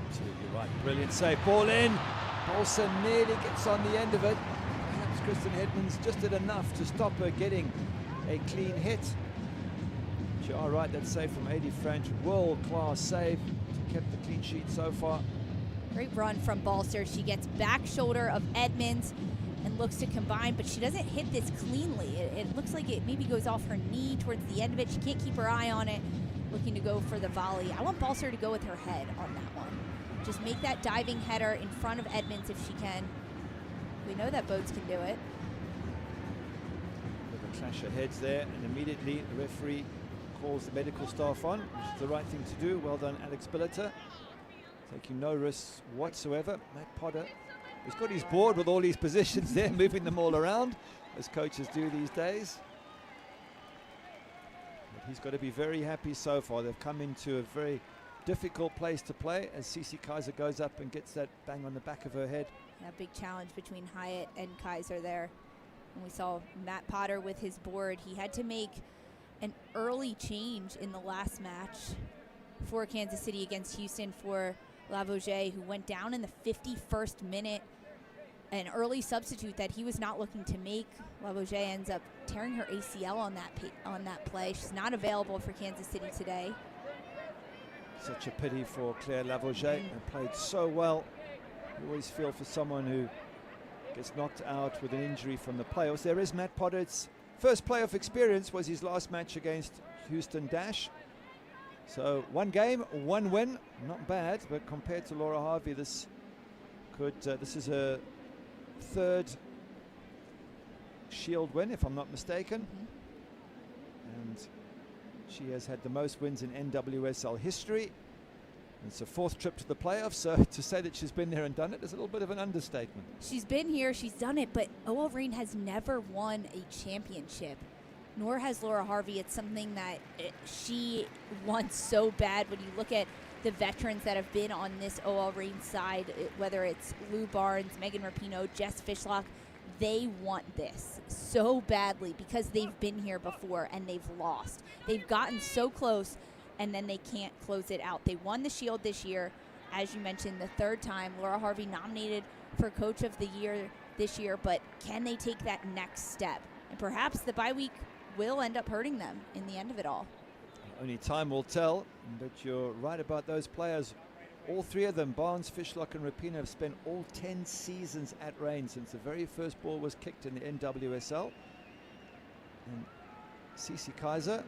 Absolutely right. Brilliant save. Ball in. Bolsa nearly gets on the end of it. Perhaps Kristen Hedmans just did enough to stop her getting a clean hit. You are right, that save from AD French. World-class save. Kept the clean sheet so far. Great run from Balser. She gets back shoulder of Edmonds and looks to combine, but she doesn't hit this cleanly. It looks like it maybe goes off her knee towards the end of it. She can't keep her eye on it, looking to go for the volley. I want Balser to go with her head on that one. Just make that diving header in front of Edmonds if she can. We know that Boats can do it. With a clash of heads there, and immediately the referee calls the medical staff on, which is the right thing to do. Well done, Alex Billiter. Taking no risks whatsoever. Matt Potter has got his board with all these positions there, moving them all around, as coaches do these days. But he's got to be very happy so far. They've come into a very difficult place to play as Cece Kaiser goes up and gets that bang on the back of her head. That big challenge between Hyatt and Kaiser there. And we saw Matt Potter with his board. He had to make an early change in the last match for Kansas City against Houston for Lavoisier, who went down in the 51st minute. An early substitute that he was not looking to make. Lavoisier ends up tearing her ACL on that play. She's not available for Kansas City today. Such a pity for Claire Lavoisier, and played so well. You always feel for someone who gets knocked out with an injury from the playoffs. There is Matt Potter's first playoff experience, was his last match against Houston Dash. So 1 game, 1 win, not bad, but compared to Laura Harvey, this is her 3rd Shield win, if I'm not mistaken. And she has had the most wins in NWSL history. It's a 4th trip to the playoffs, so to say that she's been there and done it is a little bit of an understatement. She's been here, she's done it, but OL Reign has never won a championship. Nor has Laura Harvey. It's something that she wants so bad. When you look at the veterans that have been on this OL Reign side, whether it's Lou Barnes, Megan Rapinoe, Jess Fishlock, they want this so badly because they've been here before and they've lost. They've gotten so close and then they can't close it out. They won the Shield this year, as you mentioned, the 3rd time. Laura Harvey nominated for Coach of the Year this year, but can they take that next step? And perhaps the bye week will end up hurting them in the end of it all. Only time will tell, but you're right about those players. All 3 of them, Barnes, Fishlock and Rapinoe, have spent all 10 seasons at Reign since the very first ball was kicked in the NWSL. And Cece Kaiser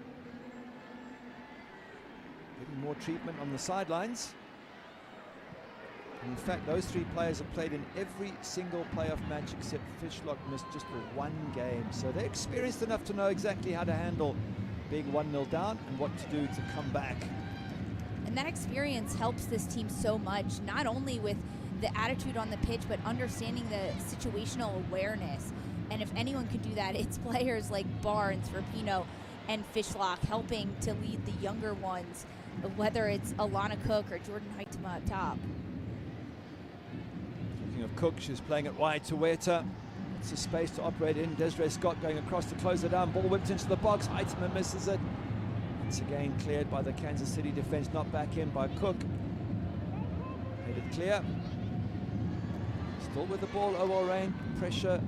getting more treatment on the sidelines. And in fact, those 3 players have played in every single playoff match except Fishlock missed just the 1 game. So they're experienced enough to know exactly how to handle being 1-0 down and what to do to come back. And that experience helps this team so much, not only with the attitude on the pitch, but understanding the situational awareness. And if anyone could do that, it's players like Barnes, Rapinoe, and Fishlock helping to lead the younger ones, whether it's Alana Cook or Jordan Heitema up top. Of Cook, she's playing it wide to Huerta. It's a space to operate in. Desiree Scott going across to close it down. Ball whipped into the box. Heitema misses it. It's again cleared by the Kansas City defense, not back in by Cook. Headed clear. Still with the ball, OL Reign. Pressure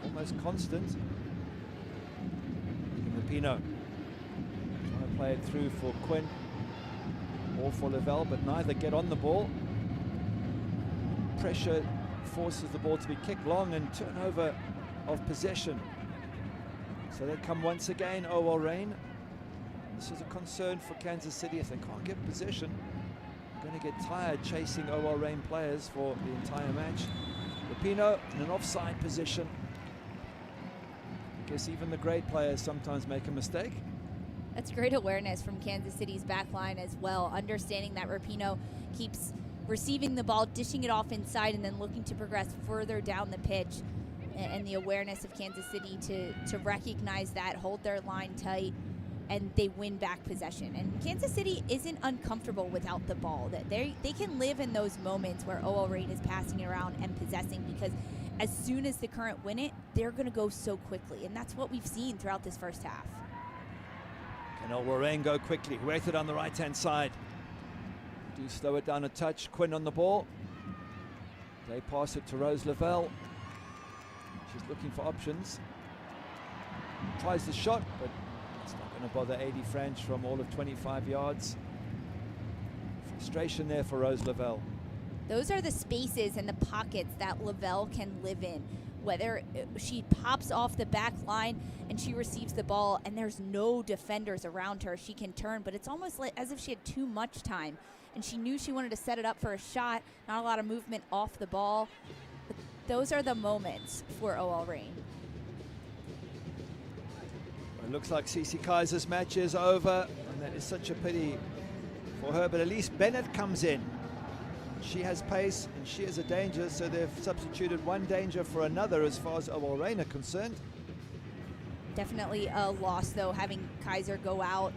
almost constant. Rapinoe trying to play it through for Quinn or for Lavelle, but neither get on the ball. pressure forces the ball to be kicked long and turnover of possession. So they come once again, OL Reign. This is a concern for Kansas City. If they can't get possession, they're going to get tired chasing OL Reign players for the entire match. Rapinoe in an offside position. I guess even the great players sometimes make a mistake. That's great awareness from Kansas City's back line as well, understanding that Rapinoe keeps receiving the ball, dishing it off inside, and then looking to progress further down the pitch. And the awareness of Kansas City to recognize that, hold their line tight, and they win back possession. And Kansas City isn't uncomfortable without the ball. That they can live in those moments where OL Reign is passing it around and possessing, because as soon as the Current win it, they're going to go so quickly. And that's what we've seen throughout this first half. Can OL Reign go quickly? Waited on the right-hand side. Do slow it down a touch. Quinn on the ball. They pass it to Rose Lavelle. She's looking for options. Tries the shot, but it's not going to bother AD French from all of 25 yards. Frustration there for Rose Lavelle. Those are the spaces and the pockets that Lavelle can live in. Whether she pops off the back line and she receives the ball and there's no defenders around her, she can turn, but it's almost like as if she had too much time and she knew she wanted to set it up for a shot, not a lot of movement off the ball. But those are the moments for OL Reign. It looks like Cece Kaiser's match is over, and that is such a pity for her, but at least Bennett comes in. She has pace and she is a danger, so they've substituted one danger for another as far as OL Reign are concerned. Definitely a loss, though, having Kaiser go out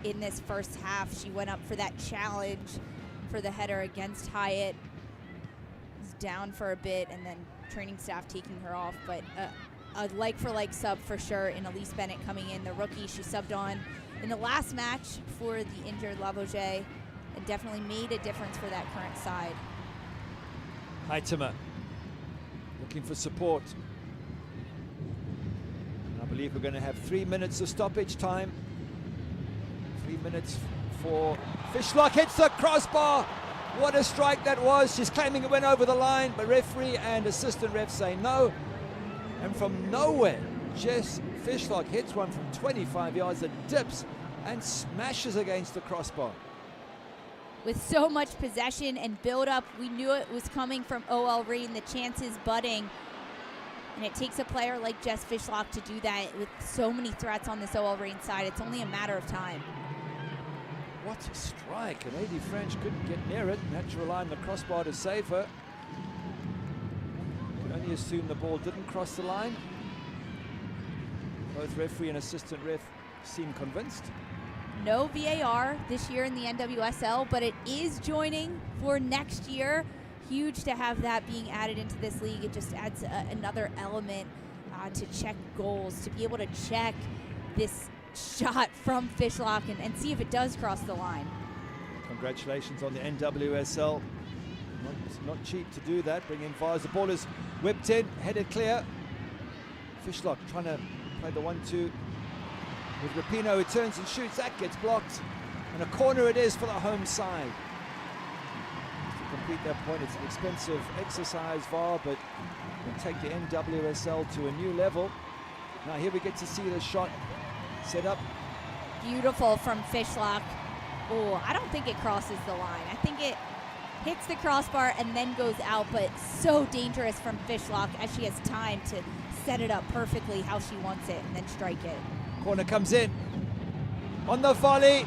in this first half. She went up for that challenge for the header against Hyatt. Was down for a bit, and then training staff taking her off, but a like-for-like sub for sure in Elise Bennett coming in, the rookie. She subbed on in the last match for the injured Lavoisier, and definitely made a difference for that Current side. Heitema looking for support. And I believe we're going to have 3 minutes of stoppage time. 3 minutes for Fishlock. Hits the crossbar. What a strike that was. She's claiming it went over the line, but referee and assistant ref say no. And from nowhere, Jess Fishlock hits one from 25 yards that dips and smashes against the crossbar. With so much possession and build-up, we knew it was coming from OL Reign, the chances budding. And it takes a player like Jess Fishlock to do that with so many threats on this OL Reign side. It's only a matter of time. What a strike, and AD French couldn't get near it and had to rely on the crossbar to save her. Could only assume the ball didn't cross the line. Both referee and assistant ref seem convinced. No VAR this year in the NWSL, but it is joining for next year. Huge to have that being added into this league. It just adds another element to check goals, to be able to check this shot from Fishlock and see if it does cross the line. Congratulations on the NWSL. Not cheap to do that. Bring in VARs. The ball is whipped in, headed clear. Fishlock trying to play the 1-2. With Rapinoe, who turns and shoots, that gets blocked. And a corner it is for the home side. To complete that point, it's an expensive exercise, VAR, but will take the NWSL to a new level. Now here we get to see the shot set up. Beautiful from Fishlock. Oh, I don't think it crosses the line. I think it hits the crossbar and then goes out, but so dangerous from Fishlock as she has time to set it up perfectly how she wants it and then strike it. Corner comes in. On the volley,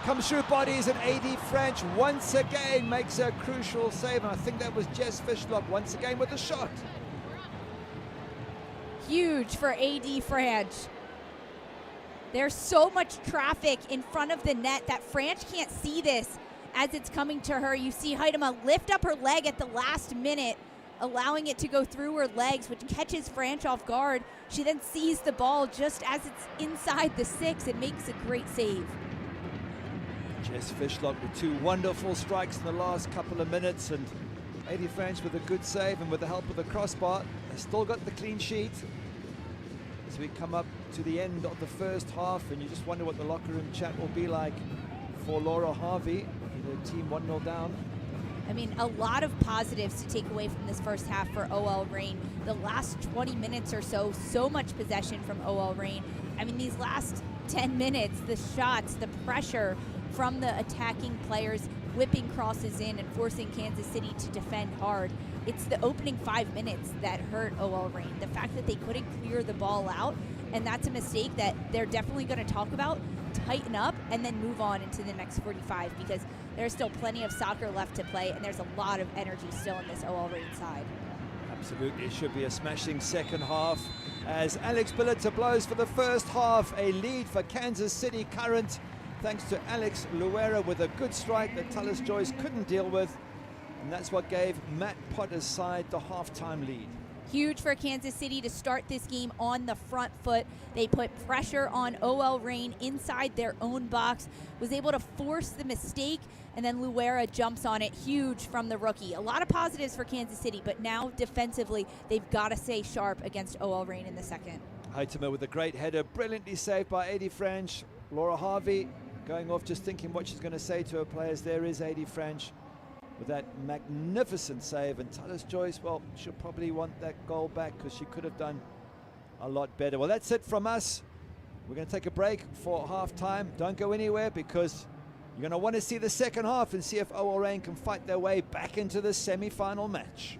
comes through bodies, and AD French once again makes a crucial save. And I think that was Jess Fishlock once again with a shot. Huge for AD French. There's so much traffic in front of the net that French can't see this as it's coming to her. You see Heitema lift up her leg at the last minute, allowing it to go through her legs, which catches French off guard. She then sees the ball just as it's inside the 6 and makes a great save. Jess Fishlock with 2 wonderful strikes in the last couple of minutes, and AD French with a good save, and with the help of the crossbar, they still got the clean sheet. As we come up to the end of the first half, and you just wonder what the locker room chat will be like for Laura Harvey, the team 1-0 down. I mean, a lot of positives to take away from this first half for OL Reign. The last 20 minutes or so, so much possession from OL Reign. I mean, these last 10 minutes, the shots, the pressure from the attacking players, whipping crosses in and forcing Kansas City to defend hard. It's the opening 5 minutes that hurt OL Reign. The fact that they couldn't clear the ball out, and that's a mistake that they're definitely going to talk about, tighten up, and then move on into the next 45, because there's still plenty of soccer left to play, and there's a lot of energy still in this OL Reign side. Absolutely, it should be a smashing second half as Alex Billiter blows for the first half. A lead for Kansas City Current, thanks to Alex Luera with a good strike that Tallis Joyce couldn't deal with. And that's what gave Matt Potter's side the halftime lead. Huge for Kansas City to start this game on the front foot. They put pressure on OL Reign inside their own box, was able to force the mistake, and then Luera jumps on it. Huge from the rookie. A lot of positives for Kansas City, but now defensively, they've got to stay sharp against OL Reign in the second. Heitema with a great header, brilliantly saved by Eddie French. Laura Harvey going off just thinking what she's going to say to her players. There is Eddie French with that magnificent save, and Tallis Joyce, well, she'll probably want that goal back because she could have done a lot better. Well, that's it from us. We're going to take a break for half-time. Don't go anywhere, because you're going to want to see the second half and see if OL Reign can fight their way back into the semi-final match.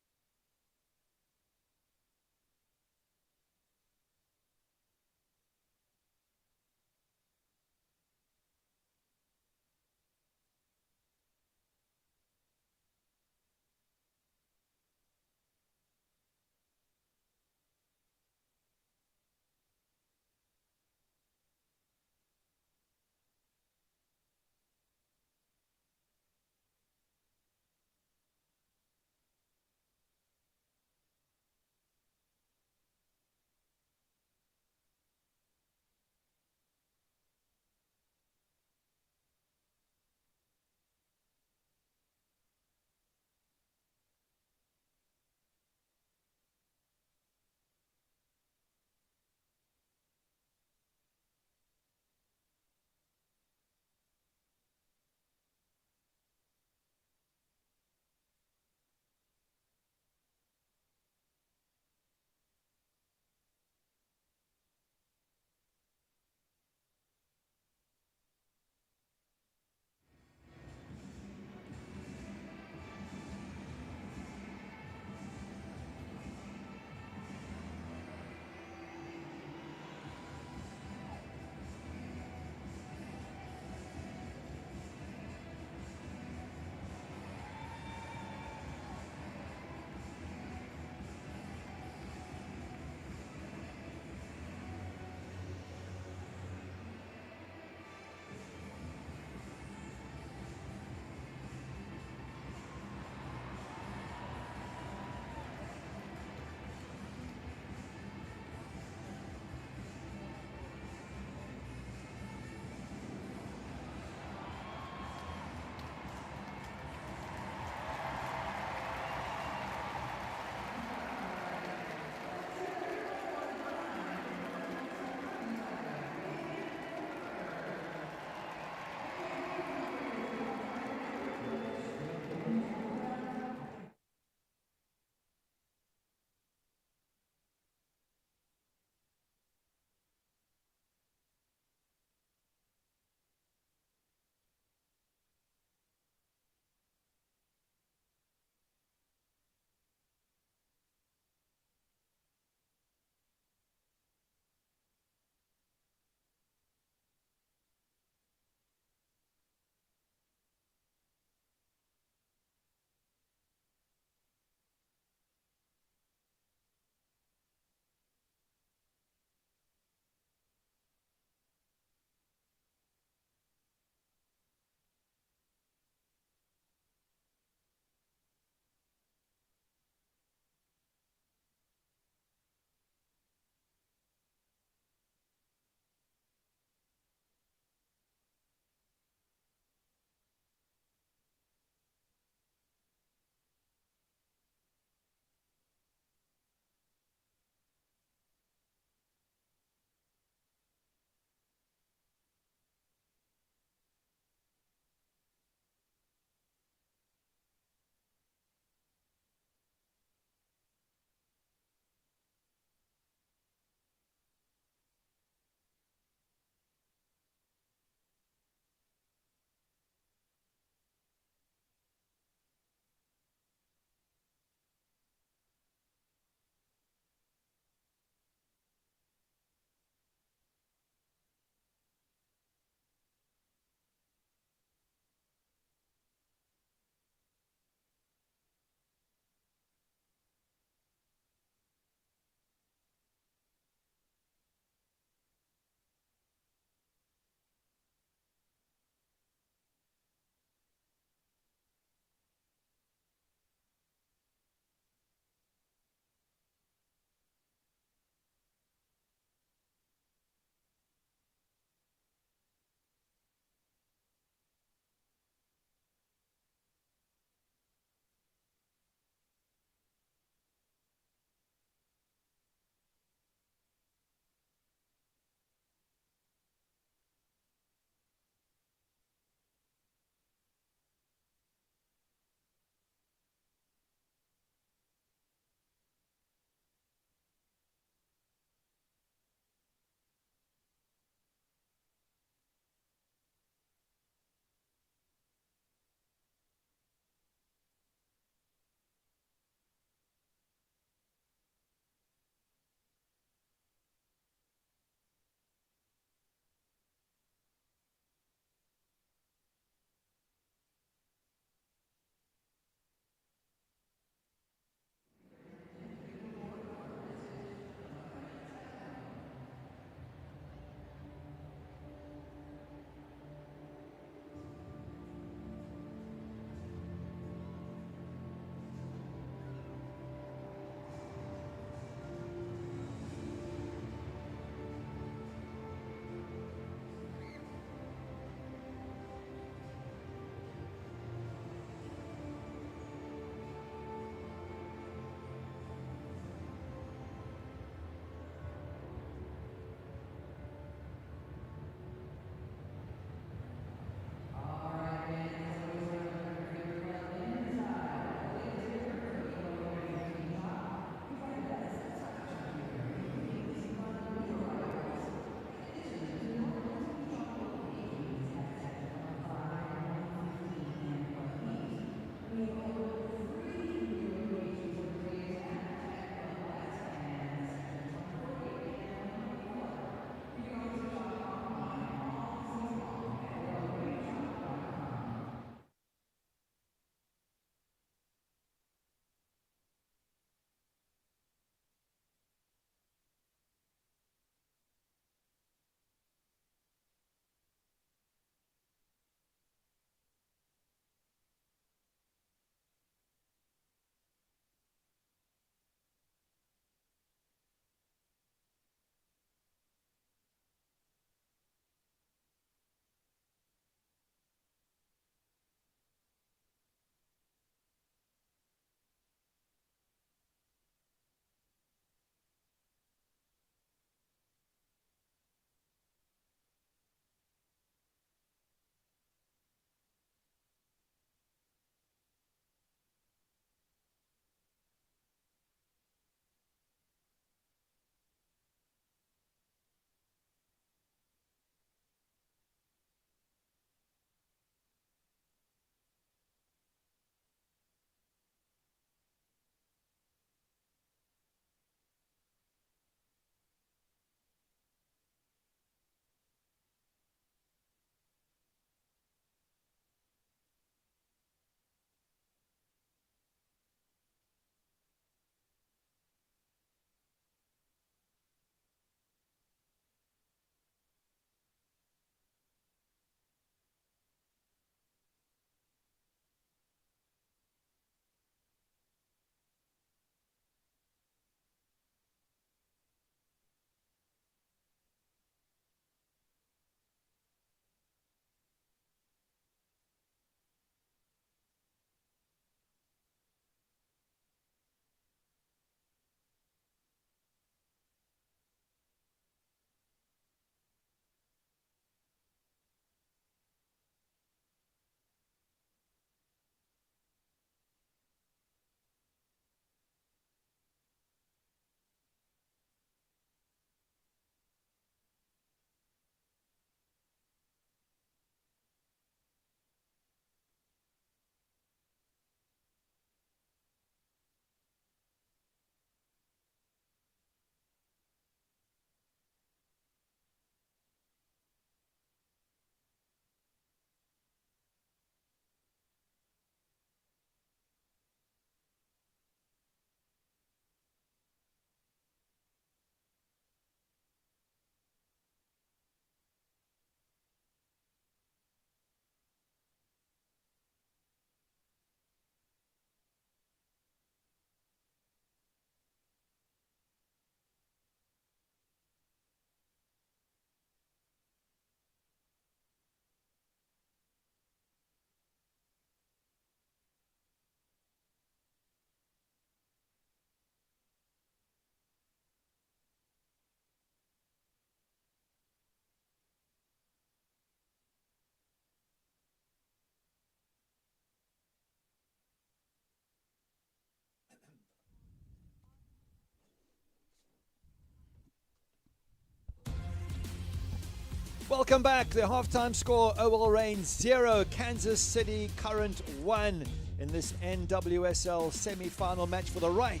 Welcome back. The halftime score, OL Reign 0, Kansas City Current 1 in this NWSL semi-final match for the right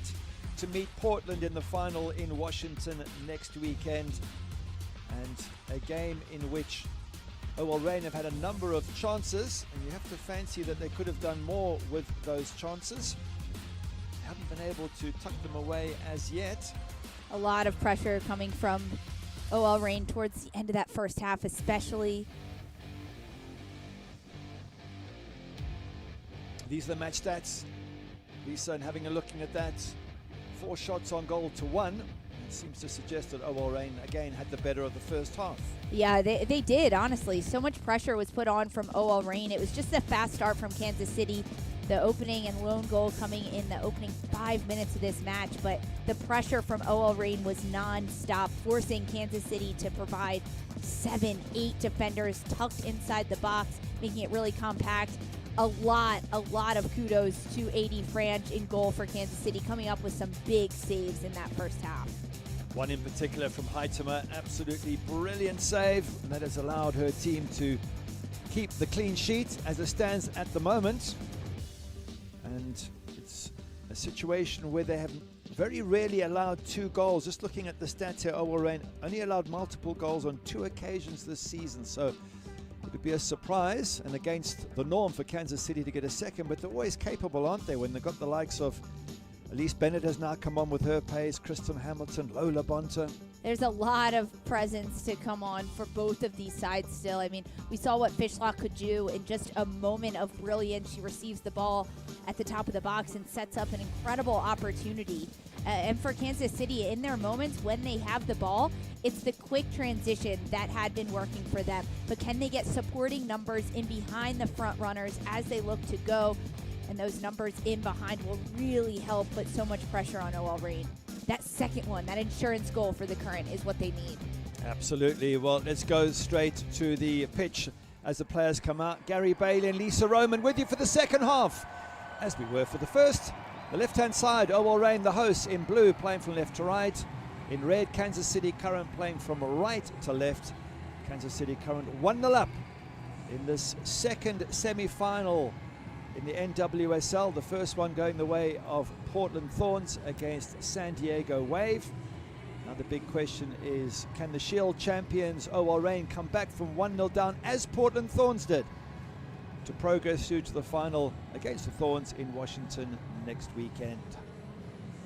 to meet Portland in the final in Washington next weekend. And a game in which OL Reign have had a number of chances, and you have to fancy that they could have done more with those chances. They haven't been able to tuck them away as yet. A lot of pressure coming from OL Reign towards the end of that first half, especially. These are the match stats. Lisa, and having a looking at that, 4 shots on goal to 1. It seems to suggest that OL Reign again had the better of the first half. Yeah, they did, honestly. So much pressure was put on from OL Reign. It was just a fast start from Kansas City. The opening and lone goal coming in the opening 5 minutes of this match, but the pressure from OL Reign was non-stop, forcing Kansas City to provide 7-8 defenders tucked inside the box, making it really compact. A lot of kudos to AD Franch in goal for Kansas City, coming up with some big saves in that first half. One in particular from Heitema, absolutely brilliant save, and that has allowed her team to keep the clean sheet as it stands at the moment. And it's a situation where they have very rarely allowed 2 goals. Just looking at the stats here, OL Reign only allowed multiple goals on 2 occasions this season. So it would be a surprise and against the norm for Kansas City to get a second, but they're always capable, aren't they, when they've got the likes of Elise Bennett has now come on with her pace, Kristen Hamilton, Lola Bonta. There's a lot of presence to come on for both of these sides still. I mean, we saw what Fishlock could do in just a moment of brilliance. She receives the ball at the top of the box and sets up an incredible opportunity. And for Kansas City, in their moments when they have the ball, it's the quick transition that had been working for them. But can they get supporting numbers in behind the front runners as they look to go? And those numbers in behind will really help put so much pressure on OL Reign. That second one, that insurance goal for the Current, is what they need. Absolutely. Well, let's go straight to the pitch as the players come out. Gary Bailey and Lisa Roman with you for the second half, as we were for the first. The left-hand side, OL Reign, the hosts, in blue, playing from left to right. In red, Kansas City Current playing from right to left. Kansas City Current 1-0 up in this second semi-final in the NWSL, the first one going the way of Portland Thorns against San Diego Wave. Now the big question is, can the Shield champions OL Reign come back from 1-0 down as Portland Thorns did to progress through to the final against the Thorns in Washington next weekend?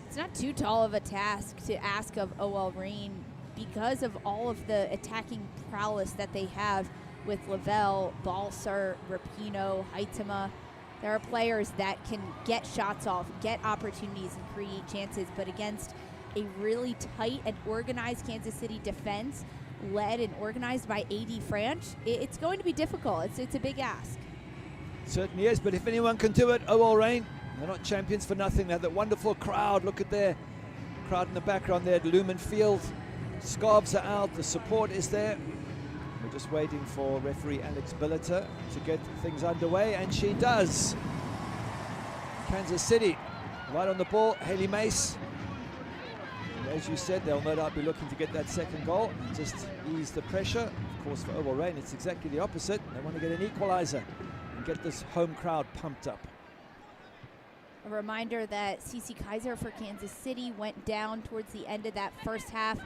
It's not too tall of a task to ask of OL Reign because of all of the attacking prowess that they have with Lavelle, Balser, Rapinoe, Heitema. There are players that can get shots off, get opportunities, and create chances, but against a really tight and organized Kansas City defense, led and organized by AD Franch, it's going to be difficult. It's a big ask. It certainly is, but if anyone can do it, OL Reign, they're not champions for nothing. They have that wonderful crowd. Look at their crowd in the background there at Lumen Field. Scarves are out, the support is there. We're just waiting for referee Alex Billiter to get things underway, and she does. Kansas City right on the ball. Haley Mace. And as you said, they'll no doubt be looking to get that second goal and just ease the pressure. Of course, for OL Reign, it's exactly the opposite. They want to get an equalizer and get this home crowd pumped up. A reminder that Cece Kaiser for Kansas City went down towards the end of that first half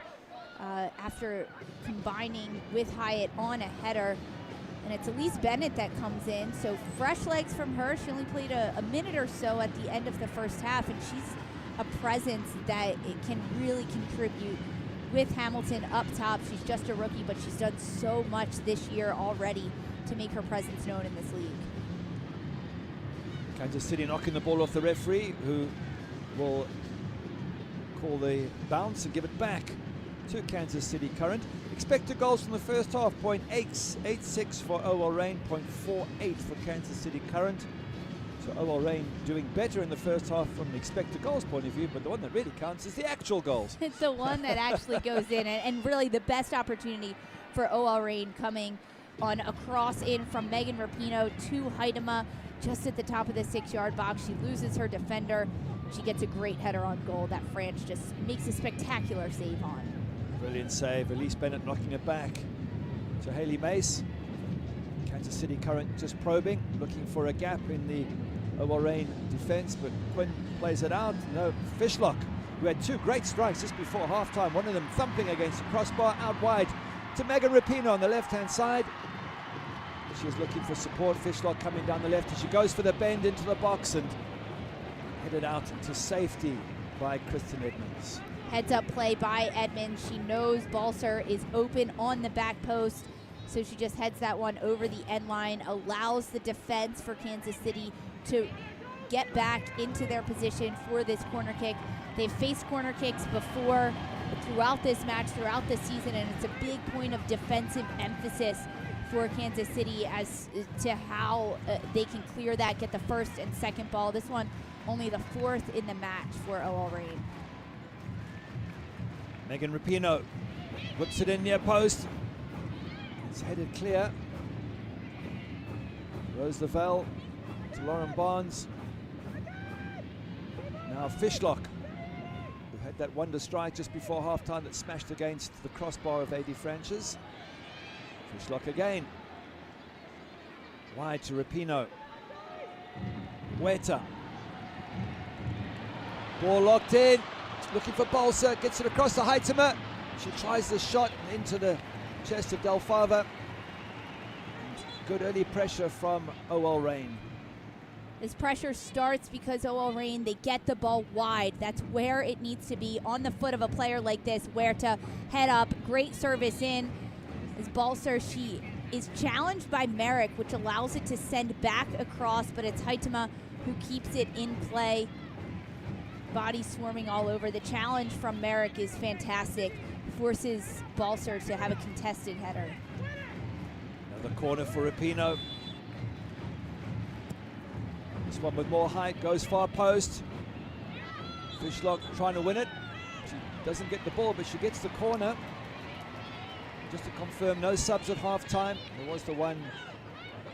after combining with Hyatt on a header. And it's Elise Bennett that comes in, so fresh legs from her. She only played a minute or so at the end of the first half, and she's a presence that it can really contribute with Hamilton up top. She's just a rookie, but she's done so much this year already to make her presence known in this league. Kansas City knocking the ball off the referee, who will call the bounce and give it back to Kansas City Current. Expected goals from the first half, 0.86 for OL Reign, 0.48 for Kansas City Current. So OL Reign doing better in the first half from the expected goals point of view, but the one that really counts is the actual goals. It's the one that actually goes in, and really the best opportunity for OL Reign coming on a cross in from Megan Rapinoe to Heitema just at the top of the 6-yard box. She loses her defender. She gets a great header on goal that Franch just makes a spectacular save on. Brilliant save. Elise Bennett knocking it back to Haley Mace. Kansas City Current just probing, looking for a gap in the OL Reign defense, but Quinn plays it out. No, Fishlock, who had 2 great strikes just before halftime, one of them thumping against the crossbar, out wide to Megan Rapinoe on the left-hand side. She's looking for support. Fishlock coming down the left, and she goes for the bend into the box and headed out to safety by Kristen Edmonds. Heads up play by Edmonds. She knows Balser is open on the back post, so she just heads that one over the end line, allows the defense for Kansas City to get back into their position for this corner kick. They've faced corner kicks before throughout this match, throughout this season, and it's a big point of defensive emphasis for Kansas City as to how they can clear that, get the first and second ball. This one only the 4th in the match for OL Reign. Megan Rapinoe whips it in near post. It's headed clear. Rose Lavelle to Lauren Barnes. Now Fishlock, who had that wonder strike just before halftime that smashed against the crossbar of A.D. Franch's. Fishlock again. Wide to Rapinoe. Huerta. Ball locked in. Looking for Balser. Gets it across to Heitema. She tries the shot into the chest of Del Fava. Good early pressure from OL Reign. This pressure starts because OL Reign, they get the ball wide. That's where it needs to be, on the foot of a player like this. Huerta, head up, great service in. As Balser, she is challenged by Merrick, which allows it to send back across, but it's Heitema who keeps it in play. Body swarming all over. The challenge from Merrick is fantastic. Forces Balser to have a contested header. Another corner for Rapinoe. This one with more height, goes far post. Fishlock trying to win it. She doesn't get the ball, but she gets the corner. Just to confirm, no subs at halftime. There was the one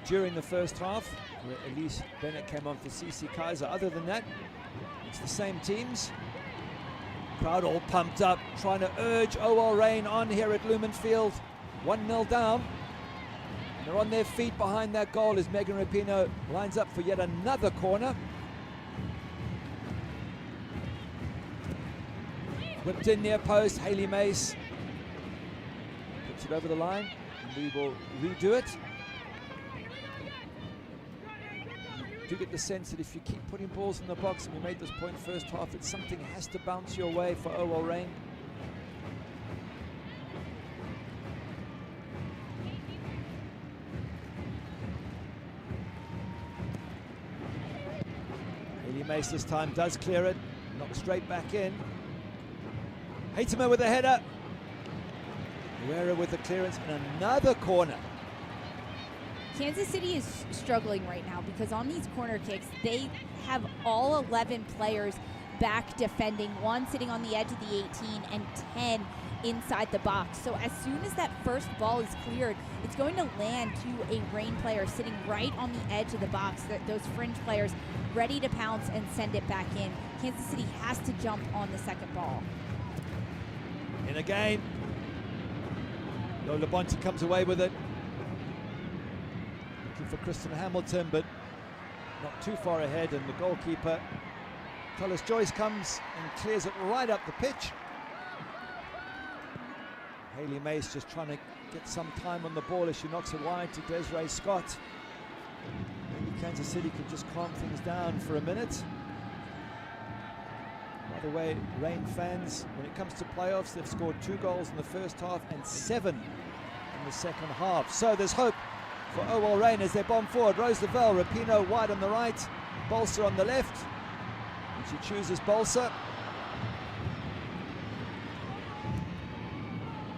during the first half, where Elise Bennett came on for CC Kaiser. Other than that, it's the same teams. Crowd all pumped up, trying to urge OL Reign on here at Lumen Field. 1-0 down. And they're on their feet behind that goal as Megan Rapinoe lines up for yet another corner. Whipped in near post, Haley Mace puts it over the line, and we will redo it. You do get the sense that if you keep putting balls in the box, and we made this point first half, that something has to bounce your way for OL Reign. Haley Mace this time does clear it, knocked straight back in. Heitema with the header. Guerrero with the clearance, and another corner. Kansas City is struggling right now because on these corner kicks, they have all 11 players back defending, 1 sitting on the edge of the 18 and 10 inside the box. So as soon as that first ball is cleared, it's going to land to a Reign player sitting right on the edge of the box, those fringe players ready to pounce and send it back in. Kansas City has to jump on the second ball. In again. Lola Bonte comes away with it. Looking for Kristen Hamilton, but not too far ahead, and the goalkeeper, Tullis Joyce, comes and clears it right up the pitch. Haley Mace just trying to get some time on the ball as she knocks it wide to Desiree Scott. Maybe Kansas City could just calm things down for a minute. By the way, Reign fans, when it comes to playoffs, they've scored 2 goals in the first half and 7 in the second half. So there's hope for OL Reign as they bomb forward. Rose Lavelle, Rapinoe wide on the right, Balser on the left. And she chooses Balser.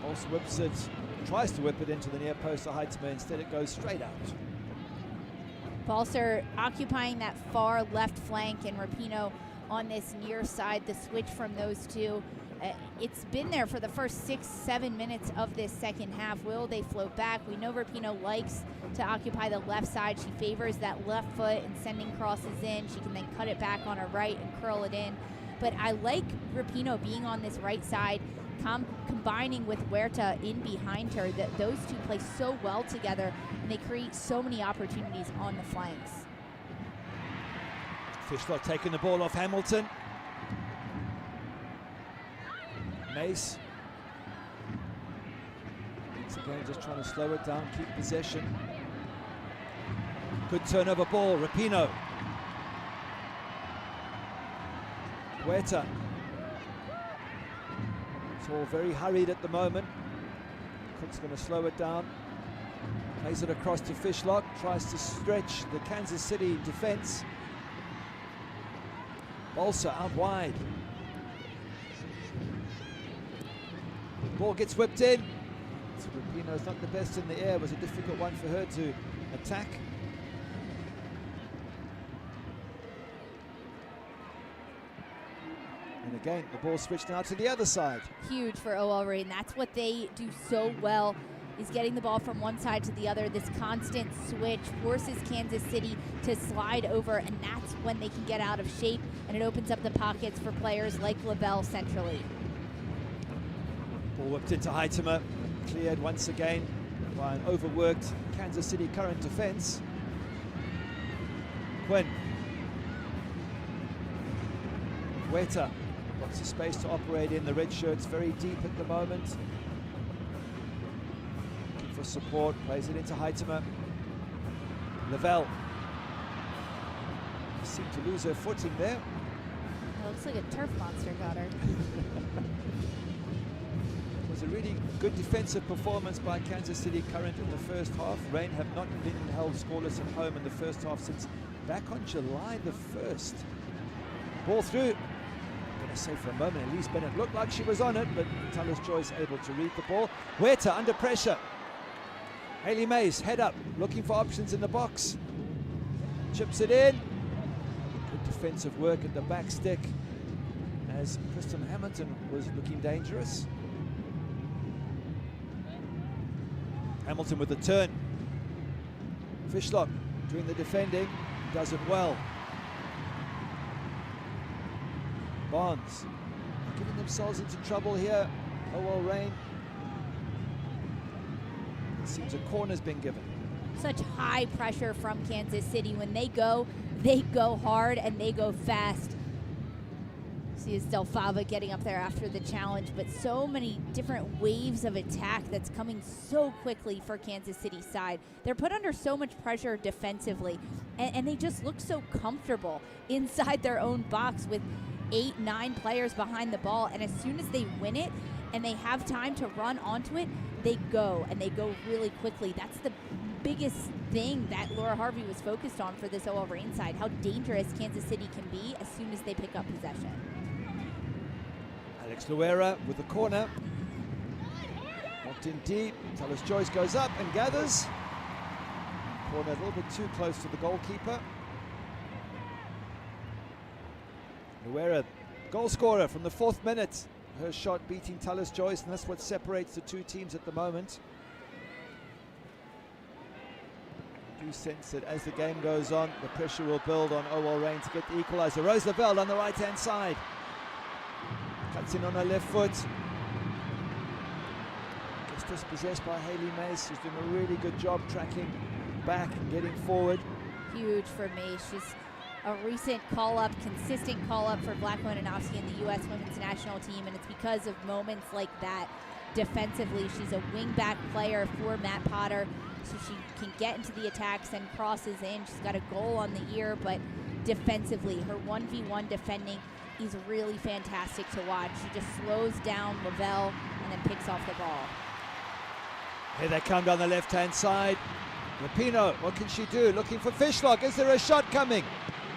Balser whips it, tries to whip it into the near post of Heitzman. Instead it goes straight out. Balser occupying that far left flank, and Rapinoe on this near side. The switch from those two, it's been there for the first 6-7 minutes of this second half. Will they float back? We know Rapinoe likes to occupy the left side. She favors that left foot and sending crosses in. She can then cut it back on her right and curl it in. But I like Rapinoe being on this right side, combining with Huerta in behind her, that those two play so well together, and they create so many opportunities on the flanks. Fishlock taking the ball off Hamilton. Mace. Once again, just trying to slow it down, keep possession. Good turnover ball, Rapinoe. Huerta. It's all very hurried at the moment. Cook's going to slow it down. Plays it across to Fishlock, tries to stretch the Kansas City defense. Balsa out wide. Ball gets whipped in. Rapinoe's not the best in the air. It was a difficult one for her to attack. And again, the ball switched now to the other side. Huge for OL Reign. That's what they do so well, is getting the ball from one side to the other. This constant switch forces Kansas City to slide over, and that's when they can get out of shape, and it opens up the pockets for players like Lavelle centrally. Ball whipped into Heitema, cleared once again by an overworked Kansas City Current defense. Quinn. Huerta, lots of space to operate in. The red shirt's very deep at the moment. Looking for support, plays it into Heitema. Lavelle. Seemed to lose her footing there. It looks like a turf monster got her. It was a really good defensive performance by Kansas City Current in the first half. Reign have not been held scoreless at home in the first half since back on July the 1st. Ball through. I'm going to say for a moment, Elise Bennett looked like she was on it, but Tallis Joyce able to read the ball. Huerta under pressure. Hayley Mays, head up, looking for options in the box. Chips it in. Good defensive work at the back stick as Kristen Hamilton was looking dangerous. Hamilton with the turn. Fishlock doing the defending, does it well. Bonds getting themselves into trouble here. OL Reign. It seems a corner's been given. Such high pressure from Kansas City. When they go hard and they go fast. See, it's Delfava getting up there after the challenge, but so many different waves of attack that's coming so quickly for Kansas City's side. They're put under so much pressure defensively, and they just look so comfortable inside their own box with 8-9 players behind the ball, and as soon as they win it and they have time to run onto it, they go, and they go really quickly. That's the biggest thing that Laura Harvey was focused on for this OL Reign side, how dangerous Kansas City can be as soon as they pick up possession. Alex Luera with the corner. Walked in deep. Tallis Joyce goes up and gathers. Corner a little bit too close to the goalkeeper. Luera, goal scorer from the 4th minute. Her shot beating Tallis Joyce, and that's what separates the two teams at the moment. I do sense that as the game goes on, the pressure will build on OL Reign to get the equaliser. Rose Lavelle on the right-hand side. Cuts in on her left foot. Gets dispossessed by Hayley Mace. She's doing a really good job tracking back and getting forward. Huge for me. She's a recent call-up, consistent call-up for Black Wojnarowski in the U.S. women's national team, and it's because of moments like that. Defensively, she's a wing-back player for Matt Potter, so she can get into the attacks and crosses in. She's got a goal on the ear, but defensively, her 1v1 defending is really fantastic to watch. She just slows down Lavelle and then picks off the ball. Here they come down the left-hand side. Rapinoe, what can she do? Looking for Fishlock. Is there a shot coming?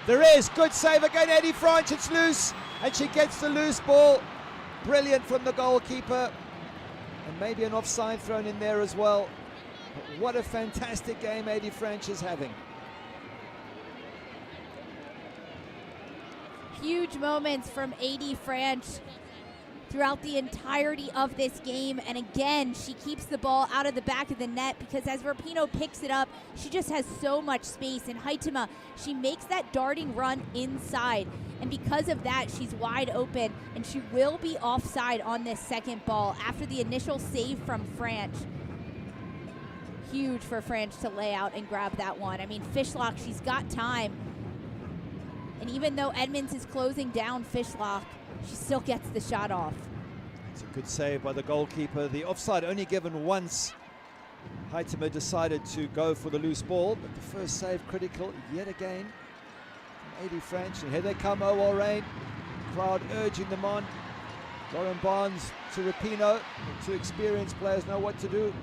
There is. Good save again, Eddie Franch. It's loose, and she gets the loose ball. Brilliant from the goalkeeper. And maybe an offside thrown in there as well. But what a fantastic game Eddie Franch is having. Huge moments from A.D. Franch throughout the entirety of this game, and again she keeps the ball out of the back of the net because as Rapinoe picks it up, she just has so much space. And Heitema, she makes that darting run inside, And because of that, she's wide open, and she will be offside on this second ball after the initial save from Franch. Huge for Franch to lay out and grab that one. I mean, Fishlock, she's got time. And even though Edmonds is closing down Fishlock, she still gets the shot off. It's a good save by the goalkeeper. The offside only given once. Heitemer decided to go for the loose ball, but the first save critical yet again. Eddie French, and here they come, OL Reign. Crowd urging them on. Lauren Barnes to Rapinoe. The two experienced players know what to do.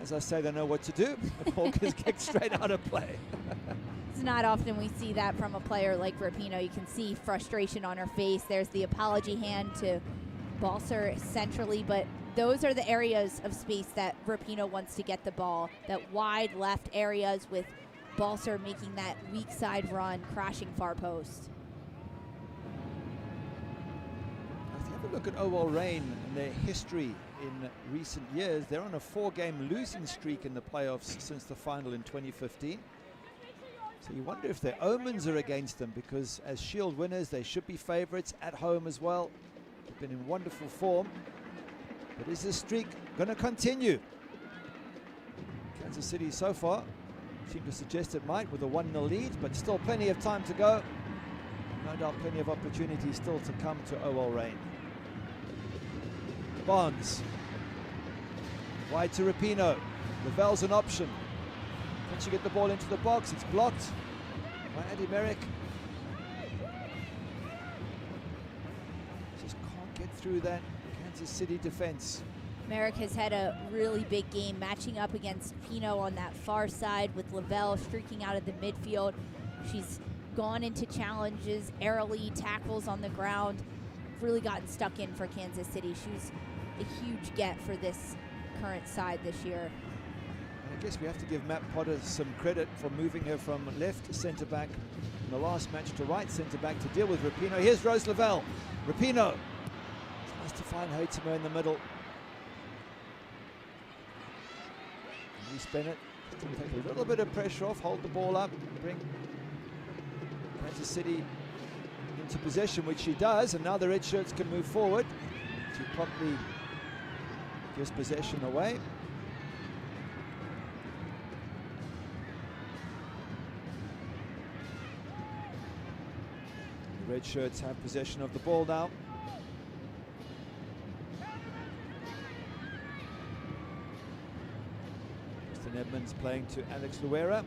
As I say, they know what to do. The ball gets kicked straight out of play. It's not often we see that from a player like Rapinoe. You can see frustration on her face. There's the apology hand to Balser centrally, but those are the areas of space that Rapinoe wants to get the ball. That wide left areas with Balser making that weak side run, crashing far post. If you have a look at OL Reign and their history in recent years, they're on a 4-game losing streak in the playoffs since the final in 2015. So you wonder if their omens are against them, because as Shield winners, they should be favorites at home as well. They've been in wonderful form. But is this streak going to continue? Kansas City so far seem to suggest it might with a 1-0 lead, but still plenty of time to go. No doubt plenty of opportunities still to come to OL Reign. Barnes. Wide to Rapinoe. Lavelle's an option. Can she get the ball into the box? It's blocked by Addie Merrick. Just can't get through that Kansas City defense. Merrick has had a really big game matching up against Pino on that far side with Lavelle streaking out of the midfield. She's gone into challenges, airily tackles on the ground, really gotten stuck in for Kansas City. She's a huge get for this current side this year. I guess we have to give Matt Potter some credit for moving her from left centre-back in the last match to right centre-back to deal with Rapinoe. Here's Rose Lavelle. Rapinoe tries to find Heitemer in the middle. Reese Bennett to take a little bit of pressure off, hold the ball up, bring Kansas City into possession, which she does, and now the red shirts can move forward. She promptly gives possession away. The red shirts have possession of the ball now. Edmonds playing to Alex Luera.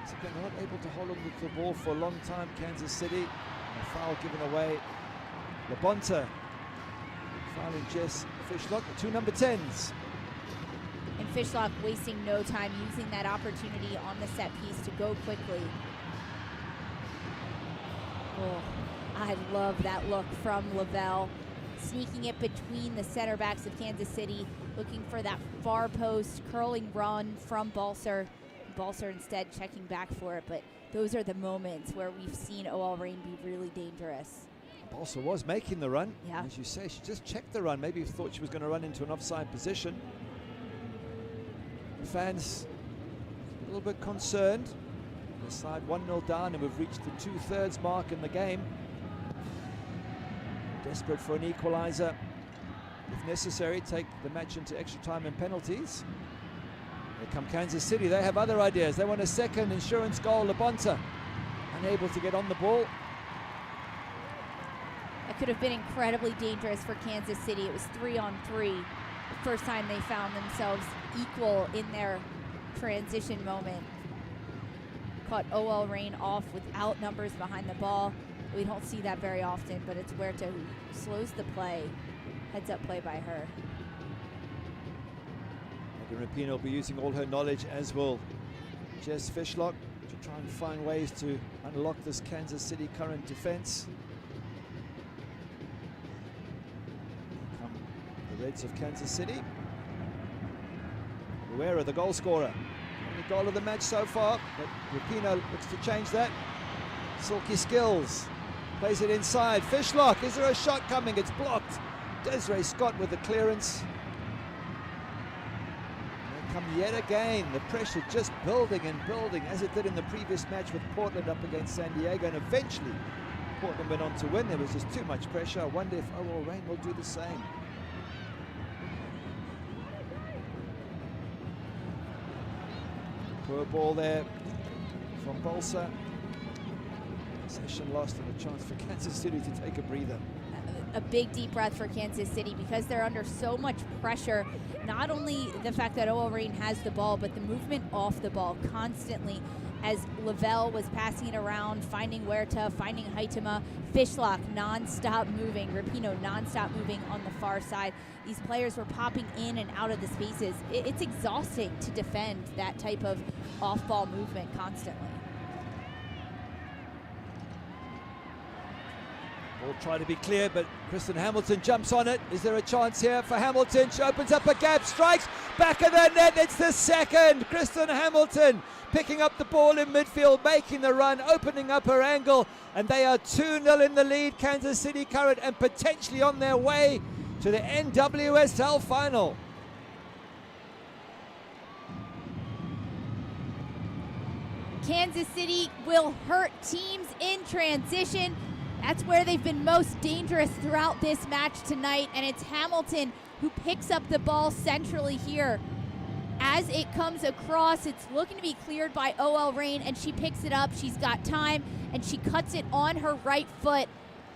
So they're not able to hold on to the ball for a long time, Kansas City. And a foul given away. Labonta fouling Jess Fishlock, the two number 10s. And Fishlock wasting no time, using that opportunity on the set piece to go quickly. Oh, I love that look from Lavelle. Sneaking it between the center backs of Kansas City, looking for that far post curling run from Balser. Balser instead checking back for it, but those are the moments where we've seen OL Reign be really dangerous. Balser was making the run. Yeah. As you say, she just checked the run. Maybe thought she was going to run into an offside position. The fans a little bit concerned. The side 1-0 down, and we've reached the 2/3 mark in the game. Desperate for an equalizer. If necessary, take the match into extra time and penalties. Here come Kansas City. They have other ideas. They want a second insurance goal. Labonta unable to get on the ball. That could have been incredibly dangerous for Kansas City. It was 3-on-3. The first time they found themselves equal in their transition moment. Caught OL Reign off without numbers behind the ball. We don't see that very often, but it's Huerta who slows the play. Heads up play by her. Megan Rapinoe will be using all her knowledge, as will Jess Fishlock, to try and find ways to unlock this Kansas City current defense. Here come the Reds of Kansas City. Luera, the goal scorer. Only goal of the match so far, but Rapinoe looks to change that. Silky skills. Plays it inside. Fishlock, is there a shot coming? It's blocked. Desiree Scott with the clearance. Here come yet again. The pressure just building and building, as it did in the previous match with Portland up against San Diego, and eventually Portland went on to win. There was just too much pressure. I wonder if OL Reign will do the same. Poor ball there from Bolsa. Session lost and a chance for Kansas City to take a breather. A big deep breath for Kansas City because they're under so much pressure. Not only the fact that OL Reign has the ball, but the movement off the ball constantly, as Lavelle was passing it around, finding Huerta, finding Haitema, Fishlock non-stop moving, Rapinoe non-stop moving on the far side. These players were popping in and out of the spaces. It's exhausting to defend that type of off-ball movement constantly. We'll try to be clear, but Kristen Hamilton jumps on it. Is there a chance here for Hamilton? She opens up a gap, strikes, back of the net. It's the second. Kristen Hamilton picking up the ball in midfield, making the run, opening up her angle, and they are 2-0 in the lead, Kansas City Current, and potentially on their way to the NWSL final. Kansas City will hurt teams in transition. That's where they've been most dangerous throughout this match tonight, and it's Hamilton who picks up the ball centrally here. As it comes across, it's looking to be cleared by OL Reign, and she picks it up. She's got time, and she cuts it on her right foot.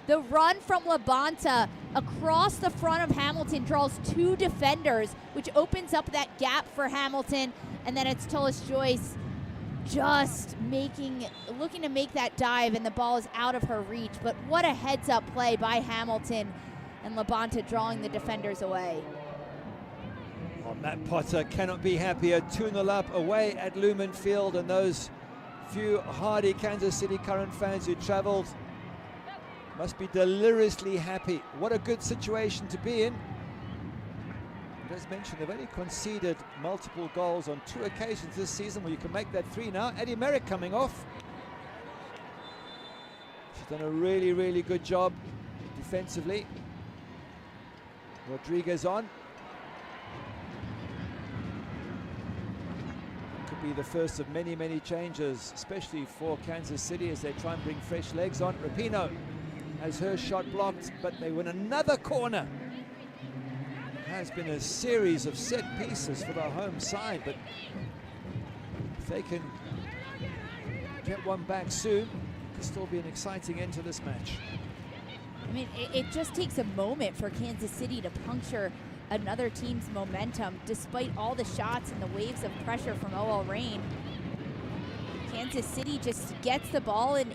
The run from Labonta across the front of Hamilton draws two defenders, which opens up that gap for Hamilton, and then it's Tullis Joyce just looking to make that dive, and the ball is out of her reach. But what a heads-up play by Hamilton, and Labonta drawing the defenders away. Oh, Matt Potter cannot be happier. 2-0 up away at Lumen Field, and those few hardy Kansas City Current fans who traveled must be deliriously happy. What a good situation to be in. As mentioned, they've only conceded multiple goals on 2 occasions this season. Well, you can make that 3 now. Eddie Merrick coming off. She's done a really, really good job defensively. Rodriguez on. Could be the first of many, many changes, especially for Kansas City as they try and bring fresh legs on. Rapinoe has her shot blocked, but they win another corner. Has been a series of set pieces for the home side, but if they can get one back soon, it could still be an exciting end to this match. I mean, it just takes a moment for Kansas City to puncture another team's momentum, despite all the shots and the waves of pressure from OL Reign. Kansas City just gets the ball, and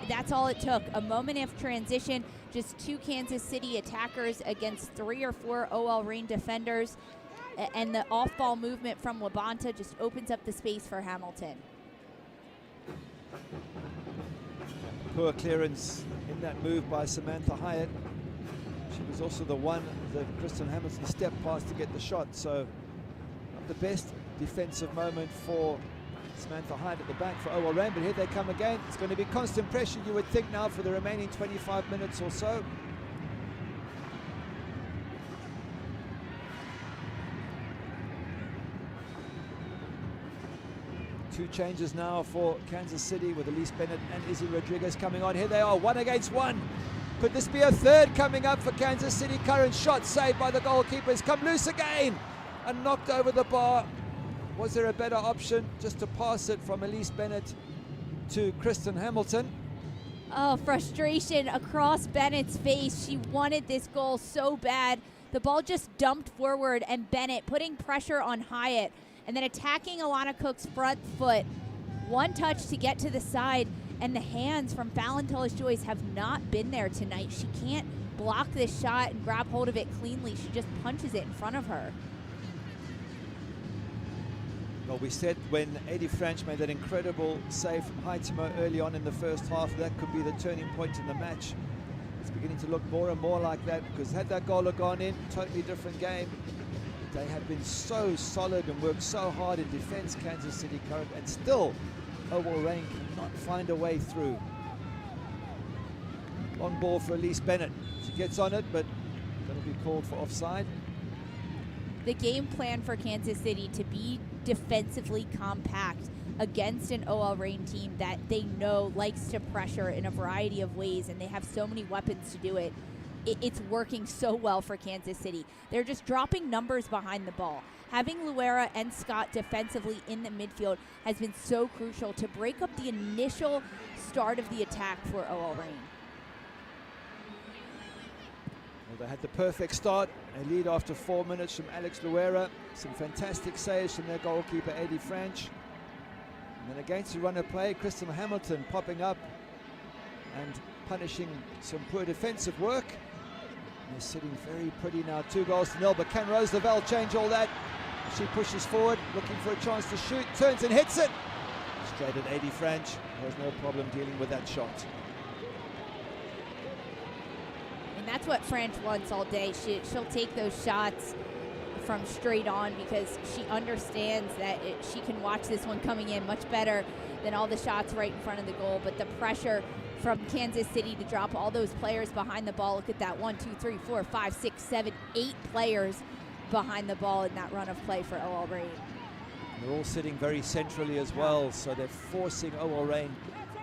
that's all it took. A moment of transition, just 2 Kansas City attackers against 3 or 4 OL Reign defenders, and the off-ball movement from Labonta just opens up the space for Hamilton. Poor clearance in that move by Samantha Hyatt. She was also the one that Kristen Hamilton stepped past to get the shot, so not the best defensive moment for Samantha Hyatt at the back for OL Reign, but here they come again. It's going to be constant pressure, you would think, now for the remaining 25 minutes or so. Two changes now for Kansas City with Elise Bennett and Izzy Rodriguez coming on. Here they are, 1 against 1. Could this be a third coming up for Kansas City Current? Shot saved by the goalkeepers. Come loose again and knocked over the bar. Was there a better option just to pass it from Elise Bennett to Kristen Hamilton? Oh, frustration across Bennett's face. She wanted this goal so bad. The ball just dumped forward, and Bennett putting pressure on Hyatt and then attacking Alana Cook's front foot. One touch to get to the side, and the hands from Fallon Tullis-Joyce have not been there tonight. She can't block this shot and grab hold of it cleanly. She just punches it in front of her. Well, we said when Eddie French made that incredible save from Haitema early on in the first half, that could be the turning point in the match. It's beginning to look more and more like that, because had that goal gone in, totally different game. They have been so solid and worked so hard in defense, Kansas City Current, and still OL Reign cannot find a way through. On ball for Elise Bennett. She gets on it, but that'll be called for offside. the game plan for Kansas City to be defensively compact against an OL Reign team that they know likes to pressure in a variety of ways, and they have so many weapons to do it. It's working so well for Kansas City. They're just dropping numbers behind the ball. Having Luera and Scott defensively in the midfield has been so crucial to break up the initial start of the attack for OL Reign. Well, they had the perfect start. A lead after 4 minutes from Alex Luera. Some fantastic saves from their goalkeeper, Eddie French. And then against the runner play, Kristen Hamilton popping up and punishing some poor defensive work. They're sitting very pretty now, 2-0. But can Rose Lavelle change all that? She pushes forward, looking for a chance to shoot, turns and hits it. Straight at Eddie French, who has no problem dealing with that shot. And that's what French wants all day. She'll take those shots from straight on because she understands that she can watch this one coming in much better than all the shots right in front of the goal. But the pressure from Kansas City to drop all those players behind the ball. Look at that, 1, 2, 3, 4, 5, 6, 7, 8 players behind the ball in that run of play for OL Reign. They're all sitting very centrally as well, so they're forcing OL Reign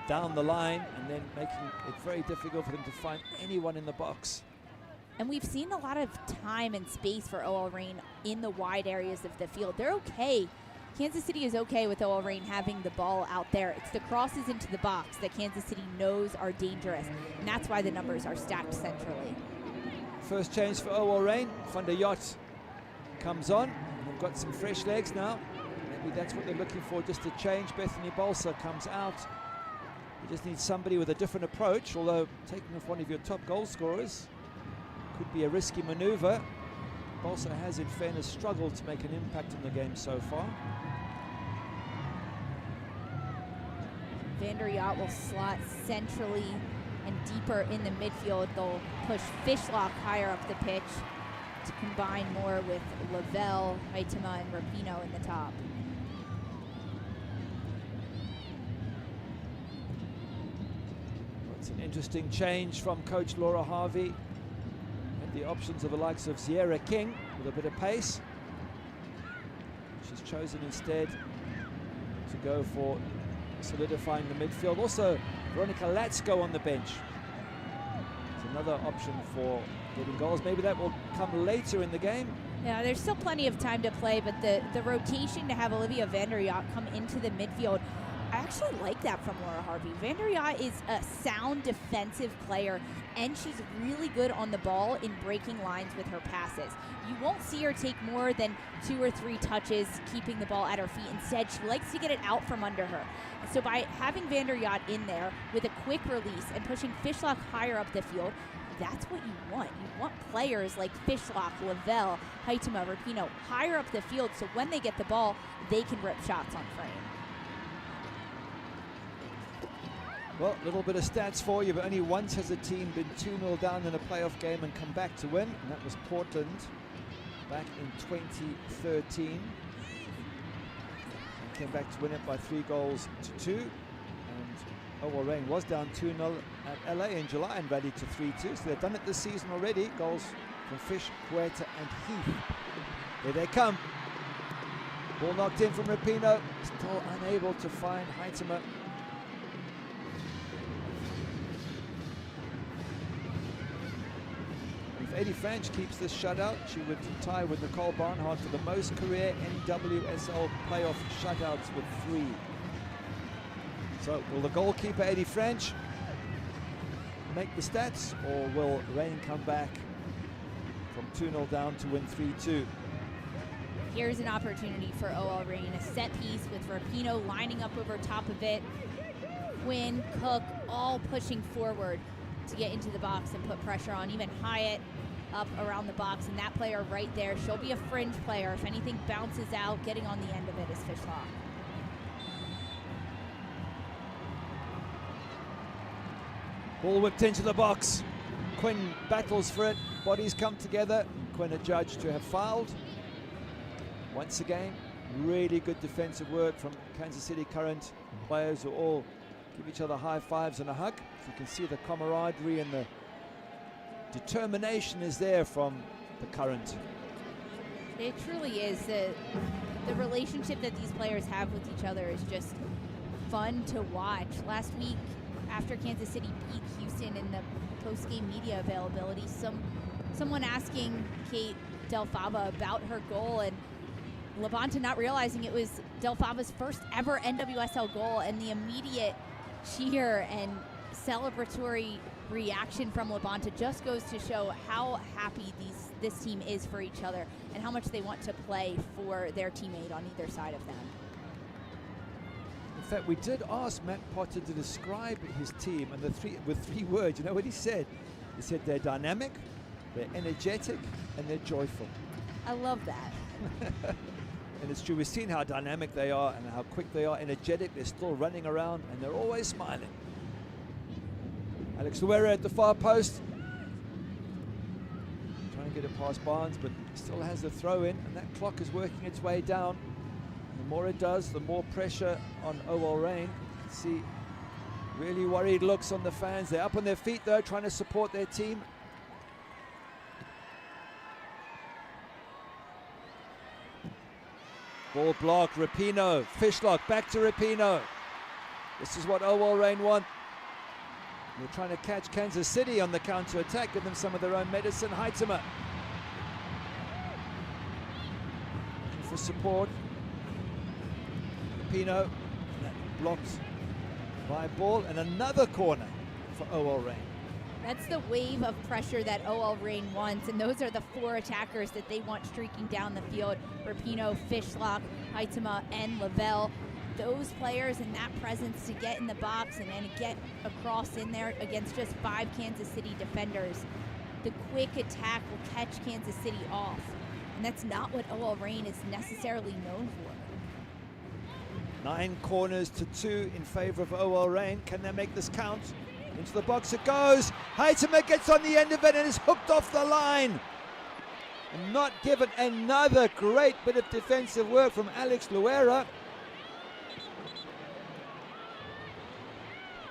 down the line and then making it very difficult for them to find anyone in the box. And we've seen a lot of time and space for OL Reign in the wide areas of the field. They're okay. Kansas City is okay with OL Reign having the ball out there. It's the crosses into the box that Kansas City knows are dangerous, and that's why the numbers are stacked centrally. First change for OL Reign. Van der Yacht comes on. They've got some fresh legs now. Maybe that's what they're looking for, just to change. Bethany Bolsa comes out. You just need somebody with a different approach, although taking off one of your top goal scorers could be a risky maneuver. Bolsa has, in fairness, struggled to make an impact in the game so far. Van der Yacht will slot centrally and deeper in the midfield. They'll push Fishlock higher up the pitch to combine more with Lavelle, Haitema, and Rapinoe in the top. It's an interesting change from coach Laura Harvey. Had the options of the likes of Sierra King with a bit of pace. She's chosen instead to go for solidifying the midfield. Also, Veronica Latsko on the bench. It's another option for getting goals. Maybe that will come later in the game. Yeah, there's still plenty of time to play, but the rotation to have Olivia Van der Yacht come into the midfield, I actually like that from Laura Harvey. Van der Yacht is a sound defensive player, and she's really good on the ball in breaking lines with her passes. You won't see her take more than 2 or 3 touches keeping the ball at her feet. Instead, she likes to get it out from under her. So by having Van der Yacht in there with a quick release and pushing Fishlock higher up the field, that's what you want. You want players like Fishlock, Lavelle, Haitema, Rapinoe higher up the field, so when they get the ball, they can rip shots on frame. Well, a little bit of stats for you, but only once has a team been 2-0 down in a playoff game and come back to win, and that was Portland back in 2013. They came back to win it by 3-2, and OL Reign was down 2-0 at LA in July and rallied to 3-2, so they've done it this season already. Goals from Fish, Huerta and Heath. Here they come. Ball knocked in from Rapinoe, still unable to find Haitema. If Eddie French keeps this shutout, she would tie with Nicole Barnhart for the most career NWSL playoff shutouts with 3. So will the goalkeeper Eddie French make the stats, or will Reign come back from 2-0 down to win 3-2? Here's an opportunity for OL Reign, a set piece with Rapinoe lining up over top of it. Quinn, Cook, all pushing forward to get into the box and put pressure on. Even Hyatt up around the box, and that player right there, she'll be a fringe player. If anything bounces out, getting on the end of it is Fishlock. Ball whipped into the box. Quinn battles for it. Bodies come together. Quinn adjudged to have fouled. Once again, really good defensive work from Kansas City Current players who all give each other high fives and a hug. So you can see the camaraderie and the determination is there from the Current. It truly is. The relationship that these players have with each other is just fun to watch. Last week, after Kansas City beat Houston in the post-game media availability, someone asking Kate Del Fava about her goal, and Labonte not realizing it was Del Fava's first ever NWSL goal, and the immediate cheer and celebratory reaction from Labonte just goes to show how happy this team is for each other and how much they want to play for their teammate on either side of them. In fact, we did ask Matt Potter to describe his team and with three words. You know what he said? He said they're dynamic, they're energetic, and they're joyful. I love that. And it's true, we've seen how dynamic they are and how quick they are, energetic, they're still running around, and they're always smiling. Alex Luera at the far post. Trying to get it past Barnes, but still has the throw in, and that clock is working its way down. The more it does, the more pressure on OL Reign. See really worried looks on the fans. They're up on their feet though, trying to support their team. Ball block, Rapinoe, fishlock, back to Rapinoe. This is what OL Reign want. They're trying to catch Kansas City on the counter-attack, give them some of their own medicine. Heitema looking for support. Rapinoe, that blocked by ball, and another corner for OL Reign. That's the wave of pressure that OL Reign wants, and those are the four attackers that they want streaking down the field. Rapinoe, Fishlock, Heitema, and Lavelle. Those players and that presence to get in the box and then get across in there against just 5 Kansas City defenders. The quick attack will catch Kansas City off, and that's not what OL Reign is necessarily known for. 9 corners to 2 in favor of OL Reign. Can they make this count? Into the box it goes. Heitema gets on the end of it and is hooked off the line. And not given. Another great bit of defensive work from Alex Luera.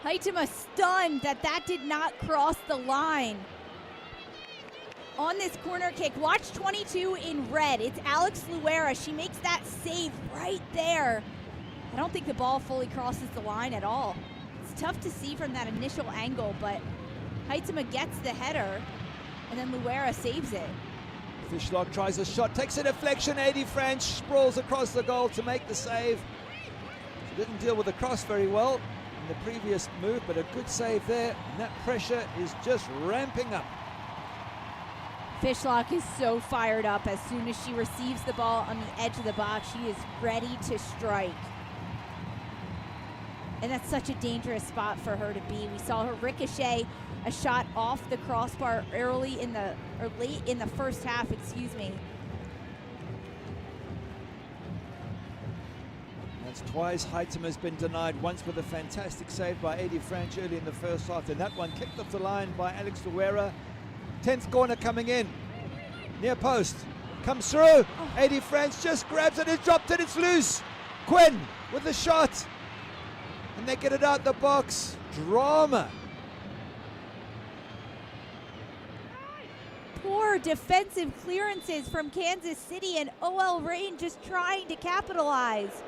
Heitema stunned that did not cross the line. On this corner kick, watch 22 in red. It's Alex Luera. She makes that save right there. I don't think the ball fully crosses the line at all. It's tough to see from that initial angle, but Heitema gets the header, and then Luera saves it. Fishlock tries a shot, takes a deflection. Adi French sprawls across the goal to make the save. She didn't deal with the cross very well in the previous move, but a good save there, and that pressure is just ramping up. Fishlock is so fired up. As soon as she receives the ball on the edge of the box, she is ready to strike. And that's such a dangerous spot for her to be. We saw her ricochet a shot off the crossbar late in the first half, excuse me. That's twice Heitema's been denied, once with a fantastic save by Adi French early in the first half, and that one kicked off the line by Alex Luera. 10th corner coming in. Near post. Comes through. Adi French just grabs it, it's dropped it, it's loose. Quinn with the shot. And they get it out the box. Drama. Poor defensive clearances from Kansas City, and OL Reign just trying to capitalize.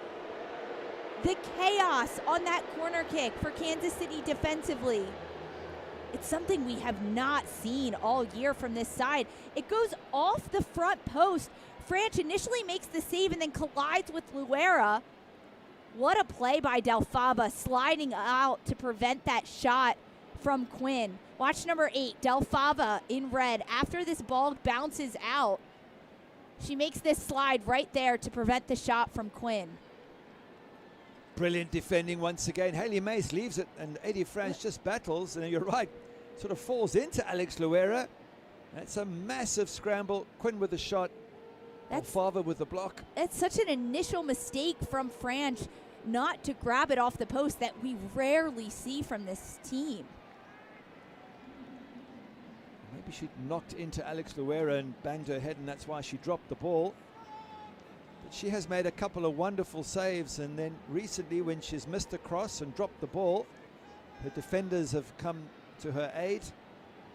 The chaos on that corner kick for Kansas City defensively. It's something we have not seen all year from this side. It goes off the front post. Franch initially makes the save and then collides with Luera. What a play by Del Fava, sliding out to prevent that shot from Quinn. Watch number 8, Del Fava in red. After this ball bounces out, she makes this slide right there to prevent the shot from Quinn. Brilliant defending once again. Haley Mace leaves it, and Adi French just battles, and you're right, sort of falls into Alex Luera. That's a massive scramble. Quinn with the shot. Del Fava with the block. That's such an initial mistake from Franch not to grab it off the post that we rarely see from this team. Maybe she knocked into Alex Luera and banged her head, and that's why she dropped the ball. But she has made a couple of wonderful saves, and then recently when she's missed a cross and dropped the ball, her defenders have come to her aid.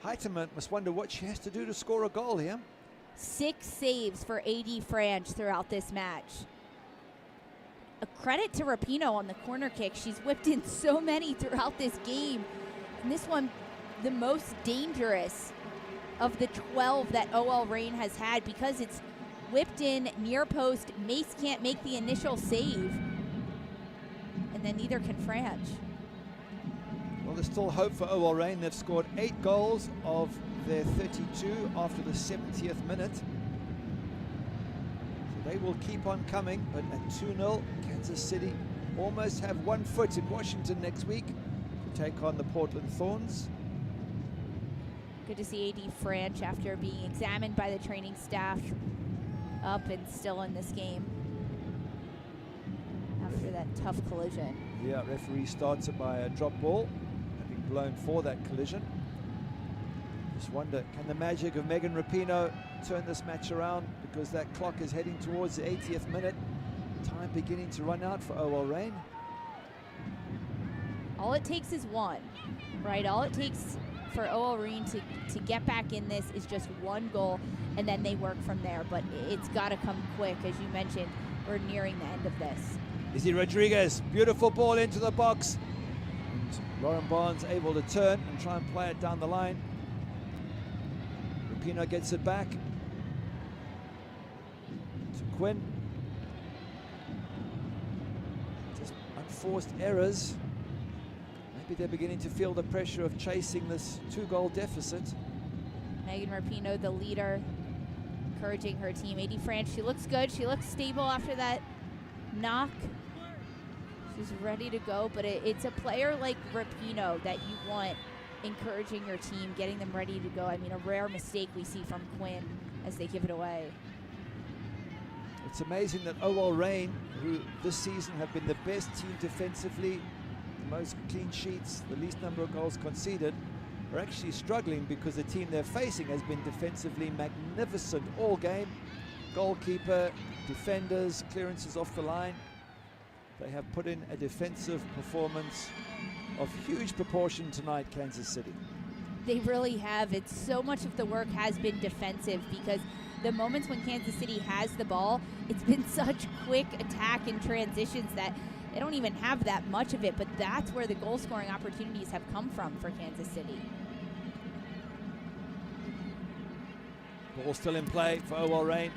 Heitema must wonder what she has to do to score a goal here. 6 saves for A.D. Franch throughout this match. A credit to Rapinoe on the corner kick. She's whipped in so many throughout this game. And this one, the most dangerous of the 12 that OL Reign has had, because it's whipped in near post. Mace can't make the initial save. And then neither can Franch. Well, there's still hope for OL Reign. They've scored 8 goals of their 32 after the 70th minute. So they will keep on coming, but at 2-0, Kansas City almost have 1 foot in Washington next week to take on the Portland Thorns. Good to see A.D. Franch after being examined by the training staff up and still in this game after that tough collision. Yeah, referee starts it by a drop ball, having blown for that collision. Just wonder, can the magic of Megan Rapinoe turn this match around? Because that clock is heading towards the 80th minute. Time beginning to run out for OL Reign. All it takes is one, right? All it takes for OL Reign to get back in this is just 1 goal, and then they work from there. But it's got to come quick. As you mentioned, we're nearing the end of this. Izzy Rodriguez, beautiful ball into the box. And Lauren Barnes able to turn and try and play it down the line. Rapinoe gets it back to Quinn. Just unforced errors. Maybe they're beginning to feel the pressure of chasing this 2-goal deficit. Megan Rapinoe, the leader, encouraging her team. A.D. Franch, she looks good. She looks stable after that knock. She's ready to go, but it's a player like Rapinoe that you want encouraging your team, getting them ready to go. I mean, a rare mistake we see from Quinn as they give it away. It's amazing that OL Reign, who this season have been the best team defensively, the most clean sheets, the least number of goals conceded, are actually struggling because the team they're facing has been defensively magnificent all game. Goalkeeper, defenders, clearances off the line. They have put in a defensive performance of huge proportion tonight, Kansas City. They really have. It's so much of the work has been defensive, because the moments when Kansas City has the ball, it's been such quick attack and transitions that they don't even have that much of it, but that's where the goal scoring opportunities have come from for Kansas City. Ball still in play for OL Reign.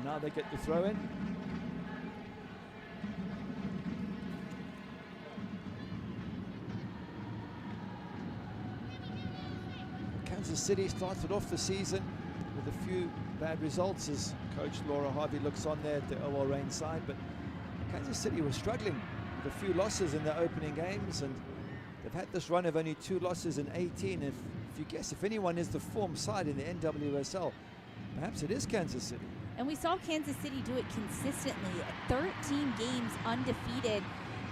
Now they get the throw in. Kansas City started off the season with a few bad results as coach Laura Harvey looks on there at the OL Reign side, but Kansas City was struggling with a few losses in their opening games, and they've had this run of only 2 losses in 18. If you guess if anyone is the form side in the NWSL, perhaps it is Kansas City. And we saw Kansas City do it consistently. 13 games undefeated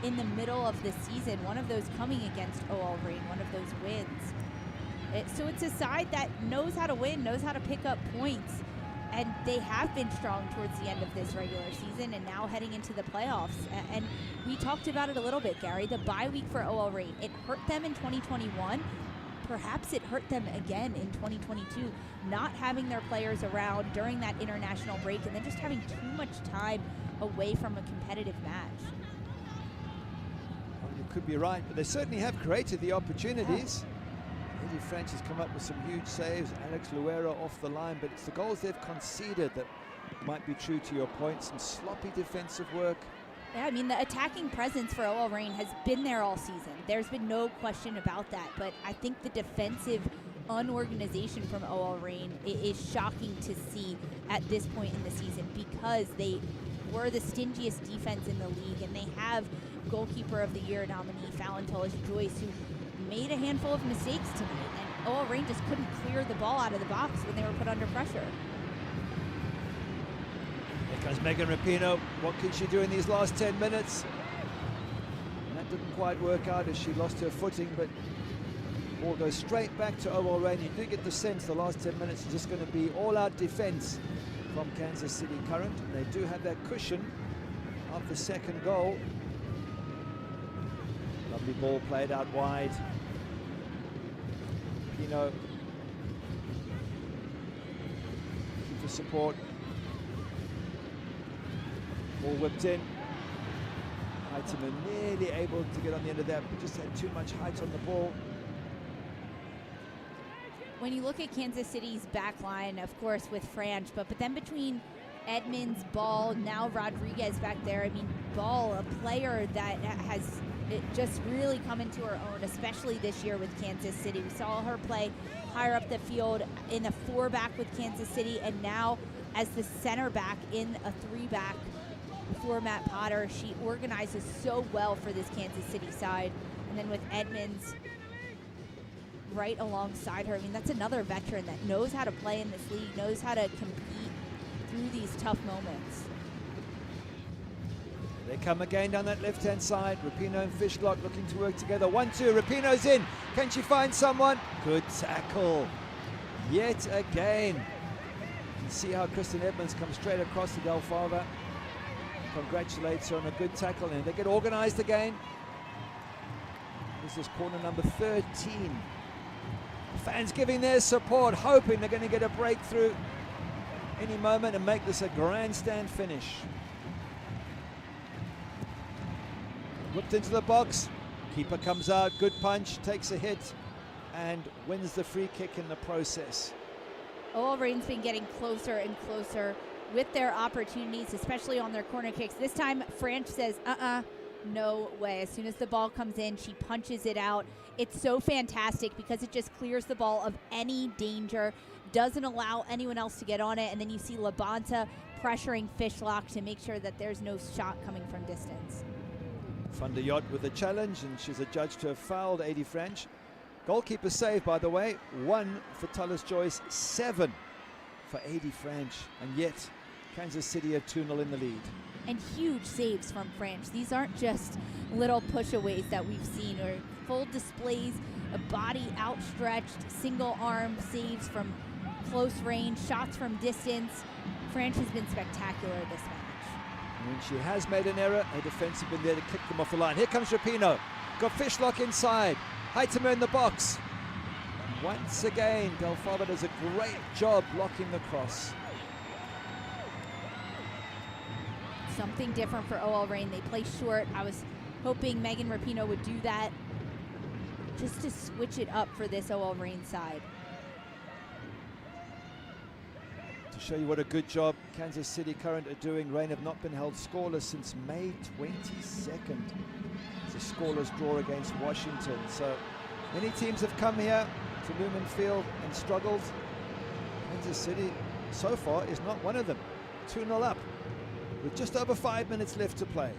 in the middle of the season, one of those coming against OL Reign, one of those wins. So it's a side that knows how to win, knows how to pick up points, and they have been strong towards the end of this regular season and now heading into the playoffs. And we talked about it a little bit, Gary, the bye week for OL Reign. It hurt them in 2021. Perhaps it hurt them again in 2022, not having their players around during that international break and then just having too much time away from a competitive match. Well, you could be right, but they certainly have created the opportunities. A.D. Franch has come up with some huge saves. Alex Luera off the line, but it's the goals they've conceded that might be true to your point. Some sloppy defensive work. Yeah, I mean, the attacking presence for OL Reign has been there all season. There's been no question about that, but I think the defensive unorganization from OL Reign is shocking to see at this point in the season, because they were the stingiest defense in the league, and they have goalkeeper of the year nominee Fallon Tullis-Joyce, who made a handful of mistakes tonight, and OL Reign just couldn't clear the ball out of the box when they were put under pressure. Here comes Megan Rapinoe. What can she do in these last 10 minutes? And that didn't quite work out as she lost her footing, but ball goes straight back to OL Reign. You do get the sense the last 10 minutes is just going to be all-out defense from Kansas City Current. And they do have that cushion of the second goal. Lovely ball played out wide. Rapinoe to support. Ball whipped in. Heitemann nearly able to get on the end of that, but just had too much height on the ball. When you look at Kansas City's back line, of course, with Franch, but then between Edmonds, Ball, now Rodriguez back there, I mean, Ball, a player that has just really come into her own, especially this year with Kansas City. We saw her play higher up the field in a 4-back with Kansas City, and now as the center back in a 3-back for Matt Potter. She organizes so well for this Kansas City side. And then with Edmonds right alongside her, I mean, that's another veteran that knows how to play in this league, knows how to compete through these tough moments. They come again down that left-hand side. Rapinoe and Fishlock looking to work together. 1-2, Rapinoe's in. Can she find someone? Good tackle. Yet again. You can see how Kristen Edmonds comes straight across to Del Fava. Congratulates her on a good tackle, and they get organized again. This is corner number 13. Fans giving their support, hoping they're going to get a breakthrough any moment and make this a grandstand finish. Whipped into the box. Keeper comes out, good punch, takes a hit, and wins the free kick in the process. OL Reign's been getting closer and closer with their opportunities, especially on their corner kicks. This time, Franch says, no way. As soon as the ball comes in, she punches it out. It's so fantastic because it just clears the ball of any danger, doesn't allow anyone else to get on it, and then you see Labonta pressuring Fishlock to make sure that there's no shot coming from distance. Van der Yacht with a challenge, and she's adjudged to have fouled Adi Franch. Goalkeeper save, by the way, 1 for Tullis Joyce, 7 for Adi Franch, and yet Kansas City are 2-0 in the lead. And huge saves from Franch. These aren't just little pushaways that we've seen, or full displays, a body outstretched, single arm saves from close range, shots from distance. Franch has been spectacular this match. And when she has made an error, her defense have been there to kick them off the line. Here comes Rapinoe. Got Fishlock inside. Heitemann in the box. Once again, Del Fava does a great job blocking the cross. Something different for OL Reign. They play short. I was hoping Megan Rapinoe would do that just to switch it up for this OL Reign side. To show you what a good job Kansas City Current are doing, Reign have not been held scoreless since May 22nd. It's a scoreless draw against Washington. So many teams have come here to Lumen Field and struggled. Kansas City so far is not one of them. 2-0 up with just over 5 minutes left to play.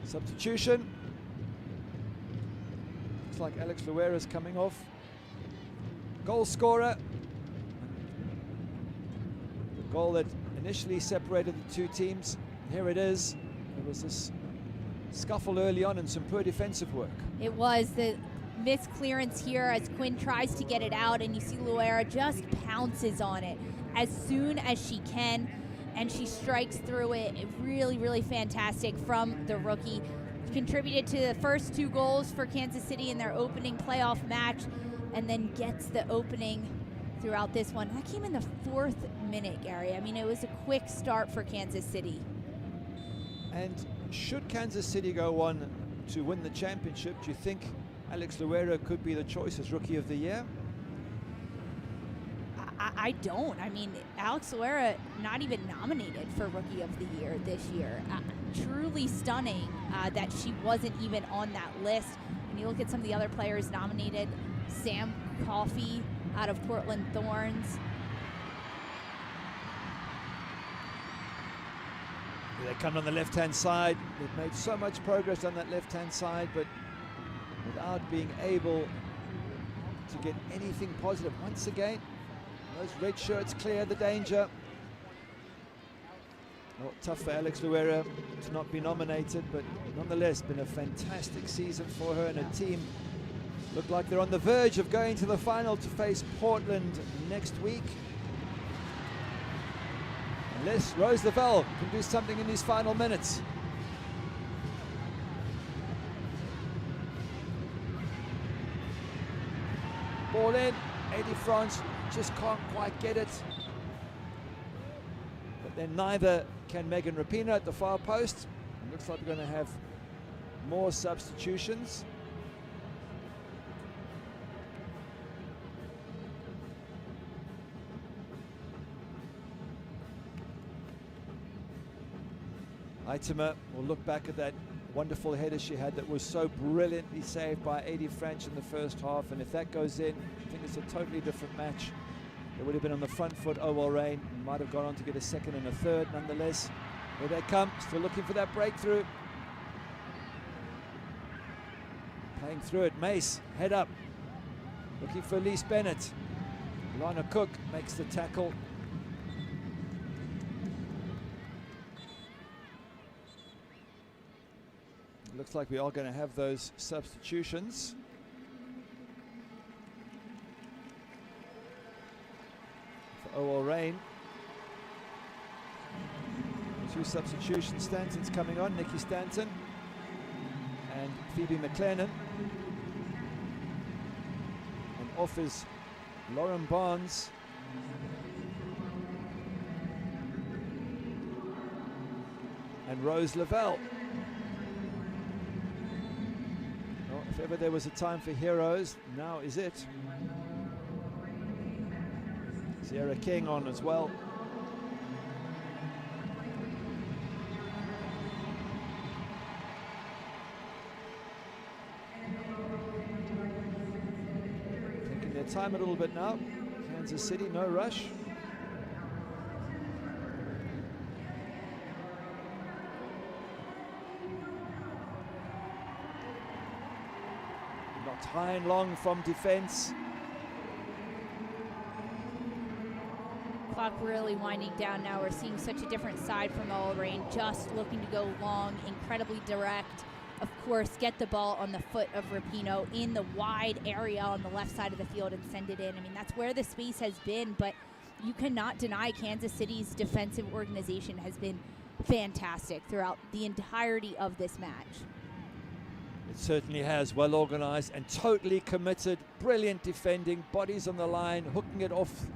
Substitution. Looks like Alex Luera's coming off. Goal scorer. The goal that initially separated the two teams. Here it is. There was this scuffle early on and some poor defensive work. It was the missed clearance here as Quinn tries to get it out, and you see Luera just pounces on it as soon as she can, and she strikes through it. Really, really fantastic from the rookie. Contributed to the first 2 goals for Kansas City in their opening playoff match, and then gets the opening throughout this one. That came in the 4th minute, Gary. I mean, it was a quick start for Kansas City. And should Kansas City go on to win the championship, do you think Alex Luera could be the choice as Rookie of the Year? I don't. I mean, Alex Luera not even nominated for Rookie of the Year this year. Truly stunning that she wasn't even on that list. When you look at some of the other players nominated, Sam Coffey out of Portland Thorns. They come on the left-hand side. They've made so much progress on that left-hand side, but without being able to get anything positive. Once again, those red shirts clear the danger. Well, tough for Alex Luera to not be nominated, but nonetheless, been a fantastic season for her, and her team look like they're on the verge of going to the final to face Portland next week. Unless Rose Lavelle can do something in these final minutes. ball in. Eddie France just can't quite get it. But then neither can Megan Rapinoe at the far post. It looks like we're going to have more substitutions. Itema will look back at that wonderful header she had that was so brilliantly saved by Eddie French in the first half, and if that goes in, I think it's a totally different match. It would have been on the front foot. OL Reign might have gone on to get a second and a third nonetheless. Here they come, still looking for that breakthrough. Playing through it, Mace, head up, looking for Elise Bennett. Lana Cook makes the tackle. Looks like we are going to have those substitutions. For OL Reign. 2 substitutions. Stanton's coming on, Nikki Stanton and Phoebe McLennan. And off is Lauren Barnes. And Rose Lavelle. If ever there was a time for heroes, now is it. Sierra King on as well. Taking their time a little bit now. Kansas City, no rush. High and long from defense. Clock really winding down now. We're seeing such a different side from OL Reign, just looking to go long, incredibly direct. Of course, get the ball on the foot of Rapinoe in the wide area on the left side of the field and send it in. I mean, that's where the space has been, but you cannot deny Kansas City's defensive organization has been fantastic throughout the entirety of this match. It certainly has, well organized and totally committed. Brilliant defending, bodies on the line, hooking it off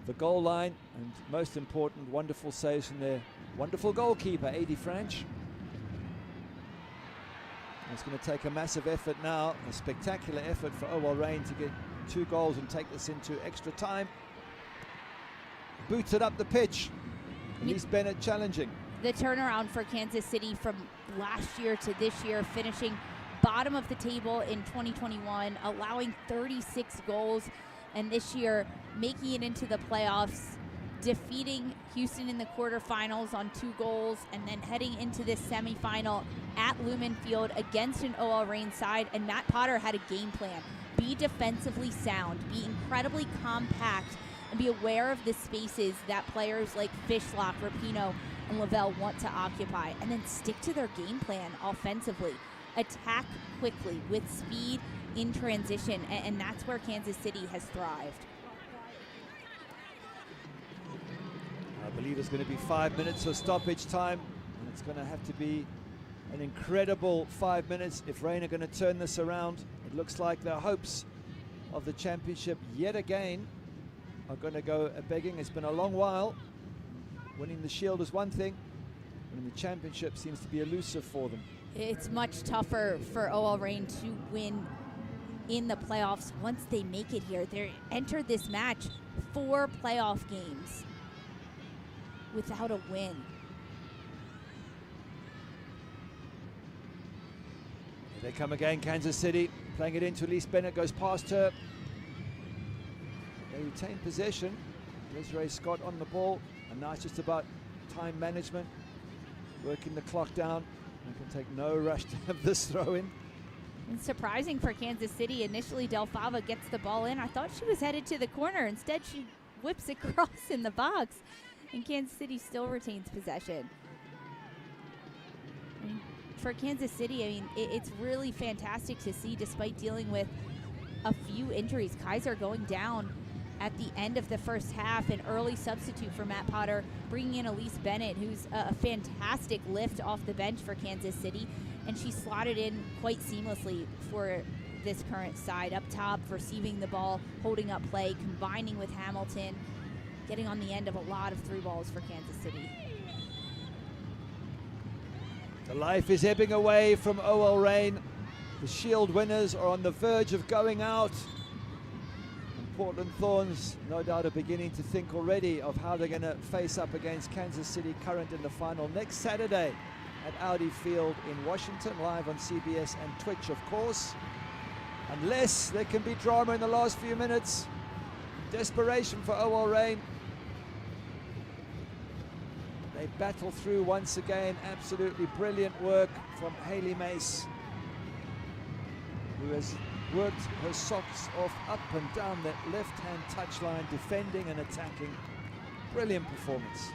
the goal line, and most important, wonderful saves from their wonderful goalkeeper, Eddie French. It's going to take a massive effort now, a spectacular effort for OL Reign to get 2 goals and take this into extra time. Boots it up the pitch. Elise Bennett challenging. The turnaround for Kansas City from last year to this year, finishing bottom of the table in 2021, allowing 36 goals, and this year making it into the playoffs, defeating Houston in the quarterfinals on 2 goals, and then heading into this semifinal at Lumen Field against an OL Reign side. And Matt Potter had a game plan. Be defensively sound, be incredibly compact, and be aware of the spaces that players like Fishlock, Rapinoe, and Lavelle want to occupy, and then stick to their game plan offensively. Attack quickly with speed in transition, and that's where Kansas City has thrived. I believe it's going to be 5 minutes of stoppage time, and it's going to have to be an incredible 5 minutes if Reign are going to turn this around. It looks like the hopes of the championship yet again are going to go a-begging. It's been a long while. Winning the Shield is one thing, winning the championship seems to be elusive for them. It's much tougher for OL Reign to win in the playoffs once they make it here. They entered this match 4 playoff games without a win. Here they come again, Kansas City, playing it into Elise Bennett, goes past her. They retain possession. Desiree Scott on the ball. And now it's just about time management, working the clock down. It can take no rush to have this throw in. And surprising for Kansas City, initially Del Fava gets the ball in. I thought she was headed to the corner. Instead, she whips across in the box, and Kansas City still retains possession. I mean, for Kansas City, I mean, it's really fantastic to see, despite dealing with a few injuries. Kaiser going down at the end of the first half, an early substitute for Matt Potter, bringing in Elise Bennett, who's a fantastic lift off the bench for Kansas City, and she slotted in quite seamlessly for this current side. Up top, receiving the ball, holding up play, combining with Hamilton, getting on the end of a lot of through balls for Kansas City. The life is ebbing away from OL Reign. The Shield winners are on the verge of going out. And Portland Thorns, no doubt, are beginning to think already of how they're going to face up against Kansas City Current in the final next Saturday at Audi Field in Washington, live on CBS and Twitch, of course. Unless there can be drama in the last few minutes. Desperation for OL Reign. They battle through once again. Absolutely brilliant work from Hayley Mace, who has worked her socks off up and down that left-hand touchline, defending and attacking. Brilliant performance.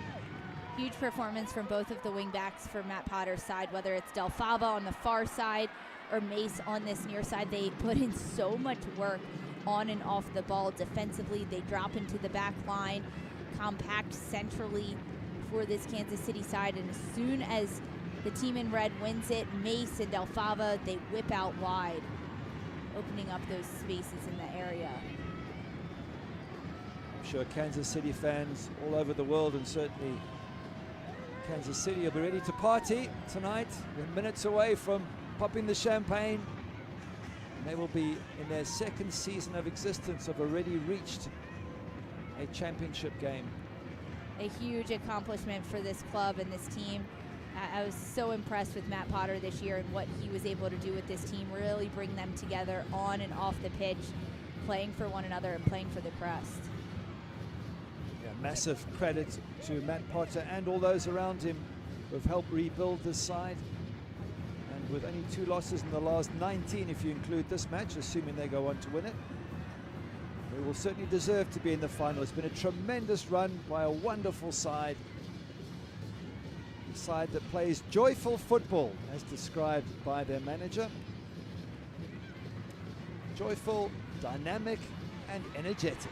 Huge performance from both of the wingbacks for Matt Potter's side, whether it's Del Fava on the far side or Mace on this near side. They put in so much work on and off the ball defensively. They drop into the back line, compact centrally for this Kansas City side, and as soon as the team in red wins it, Mace and Del Fava, they whip out wide, opening up those spaces in the area. I'm sure Kansas City fans all over the world, and certainly Kansas City, will be ready to party tonight. They're minutes away from popping the champagne. And they will be in their second season of existence, have already reached a championship game. A huge accomplishment for this club and this team. I was so impressed with Matt Potter this year and what he was able to do with this team, really bring them together on and off the pitch, playing for one another and playing for the crest. Yeah, massive credit to Matt Potter and all those around him who have helped rebuild this side. And with only 2 losses in the last 19, if you include this match, assuming they go on to win it, they will certainly deserve to be in the final. It's been a tremendous run by a wonderful side. A side that plays joyful football, as described by their manager. Joyful, dynamic, and energetic.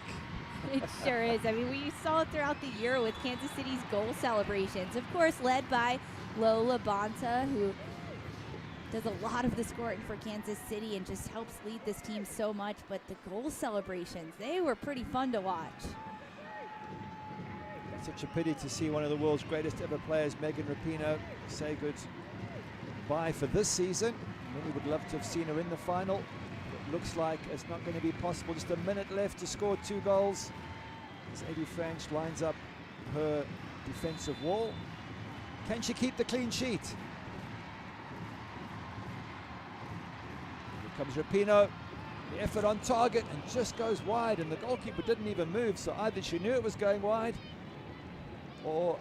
It sure is. I mean, we saw it throughout the year with Kansas City's goal celebrations. Of course, led by Lola Bonta, who does a lot of the scoring for Kansas City and just helps lead this team so much. But the goal celebrations, they were pretty fun to watch. Such a pity to see one of the world's greatest ever players, Megan Rapinoe, say goodbye for this season. Many would love to have seen her in the final. It looks like it's not going to be possible. Just a minute left to score 2 goals. As Eddie French lines up her defensive wall. Can she keep the clean sheet? Here comes Rapinoe. The effort on target and just goes wide, and the goalkeeper didn't even move, so either she knew it was going wide or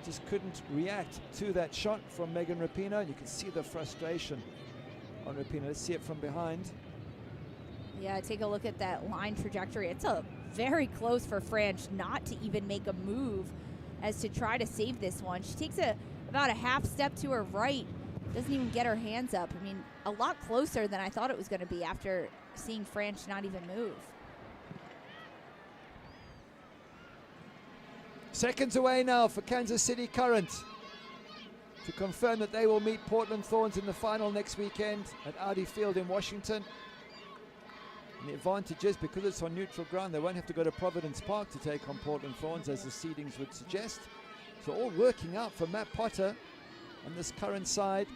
just couldn't react to that shot from Megan Rapinoe. You can see the frustration on Rapinoe. Let's see it from behind. Yeah, take a look at that line trajectory. It's a very close for French not to even make a move as to try to save this one. She takes about a half step to her right, doesn't even get her hands up. I mean, a lot closer than I thought it was going to be after seeing French not even move. Seconds away now for Kansas City Current to confirm that they will meet Portland Thorns in the final next weekend at Audi Field in Washington. And the advantage is, because it's on neutral ground, they won't have to go to Providence Park to take on Portland Thorns, as the seedings would suggest. So all working out for Matt Potter on this Current side.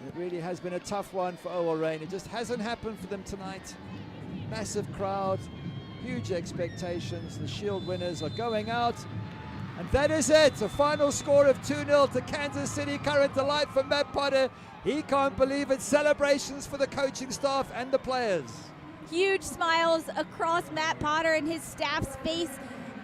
And it really has been a tough one for OL Reign. It just hasn't happened for them tonight. Massive crowd, huge expectations. The Shield winners are going out. And that is it. A final score of 2-0 to Kansas City Current. Delight for Matt Potter. He can't believe it. Celebrations for the coaching staff and the players. Huge smiles across Matt Potter and his staff's face,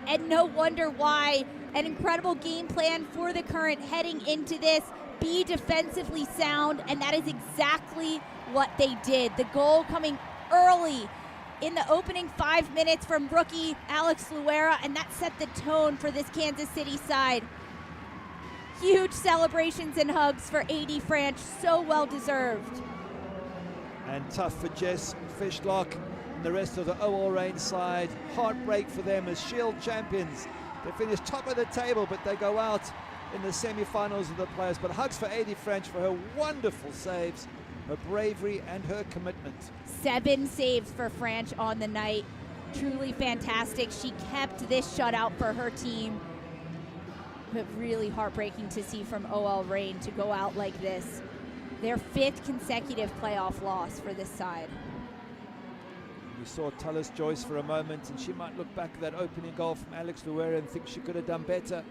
and no wonder why. An incredible game plan for the Current heading into this. Be defensively sound, and that is exactly what they did. The goal coming early in the opening 5 minutes from rookie Alex Luera, and that set the tone for this Kansas City side. Huge celebrations and hugs for AD French, so well deserved. And tough for Jess Fishlock and the rest of the OL Reign side. Heartbreak for them as Shield champions. They finish top of the table, but they go out in the semi-finals of the players. But hugs for AD French for her wonderful saves her bravery and her commitment. 7 saves for French on the night. Truly fantastic. She kept this shutout for her team. But really heartbreaking to see from OL Reign to go out like this. Their 5th consecutive playoff loss for this side. We saw Tullis Joyce for a moment, and she might look back at that opening goal from Alex Luera and think she could have done better.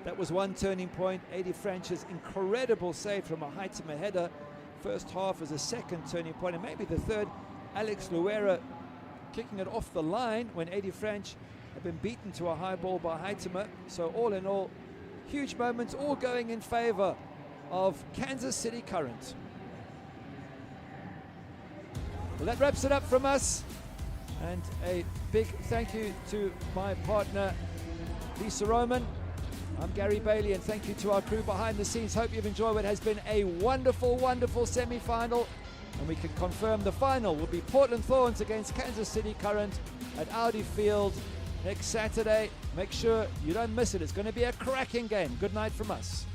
That was one turning point. Adi Franch's incredible save from a Heitema header. First half as a second turning point, and maybe the third. Alex Luera kicking it off the line when Adi Franch had been beaten to a high ball by Heitema. So all in all, huge moments, all going in favor of Kansas City Current. Well, that wraps it up from us. And a big thank you to my partner, Lisa Roman. I'm Gary Bailey, and thank you to our crew behind the scenes. Hope you've enjoyed what has been a wonderful, wonderful semi-final. And we can confirm the final will be Portland Thorns against Kansas City Current at Audi Field next Saturday. Make sure you don't miss it. It's going to be a cracking game. Good night from us.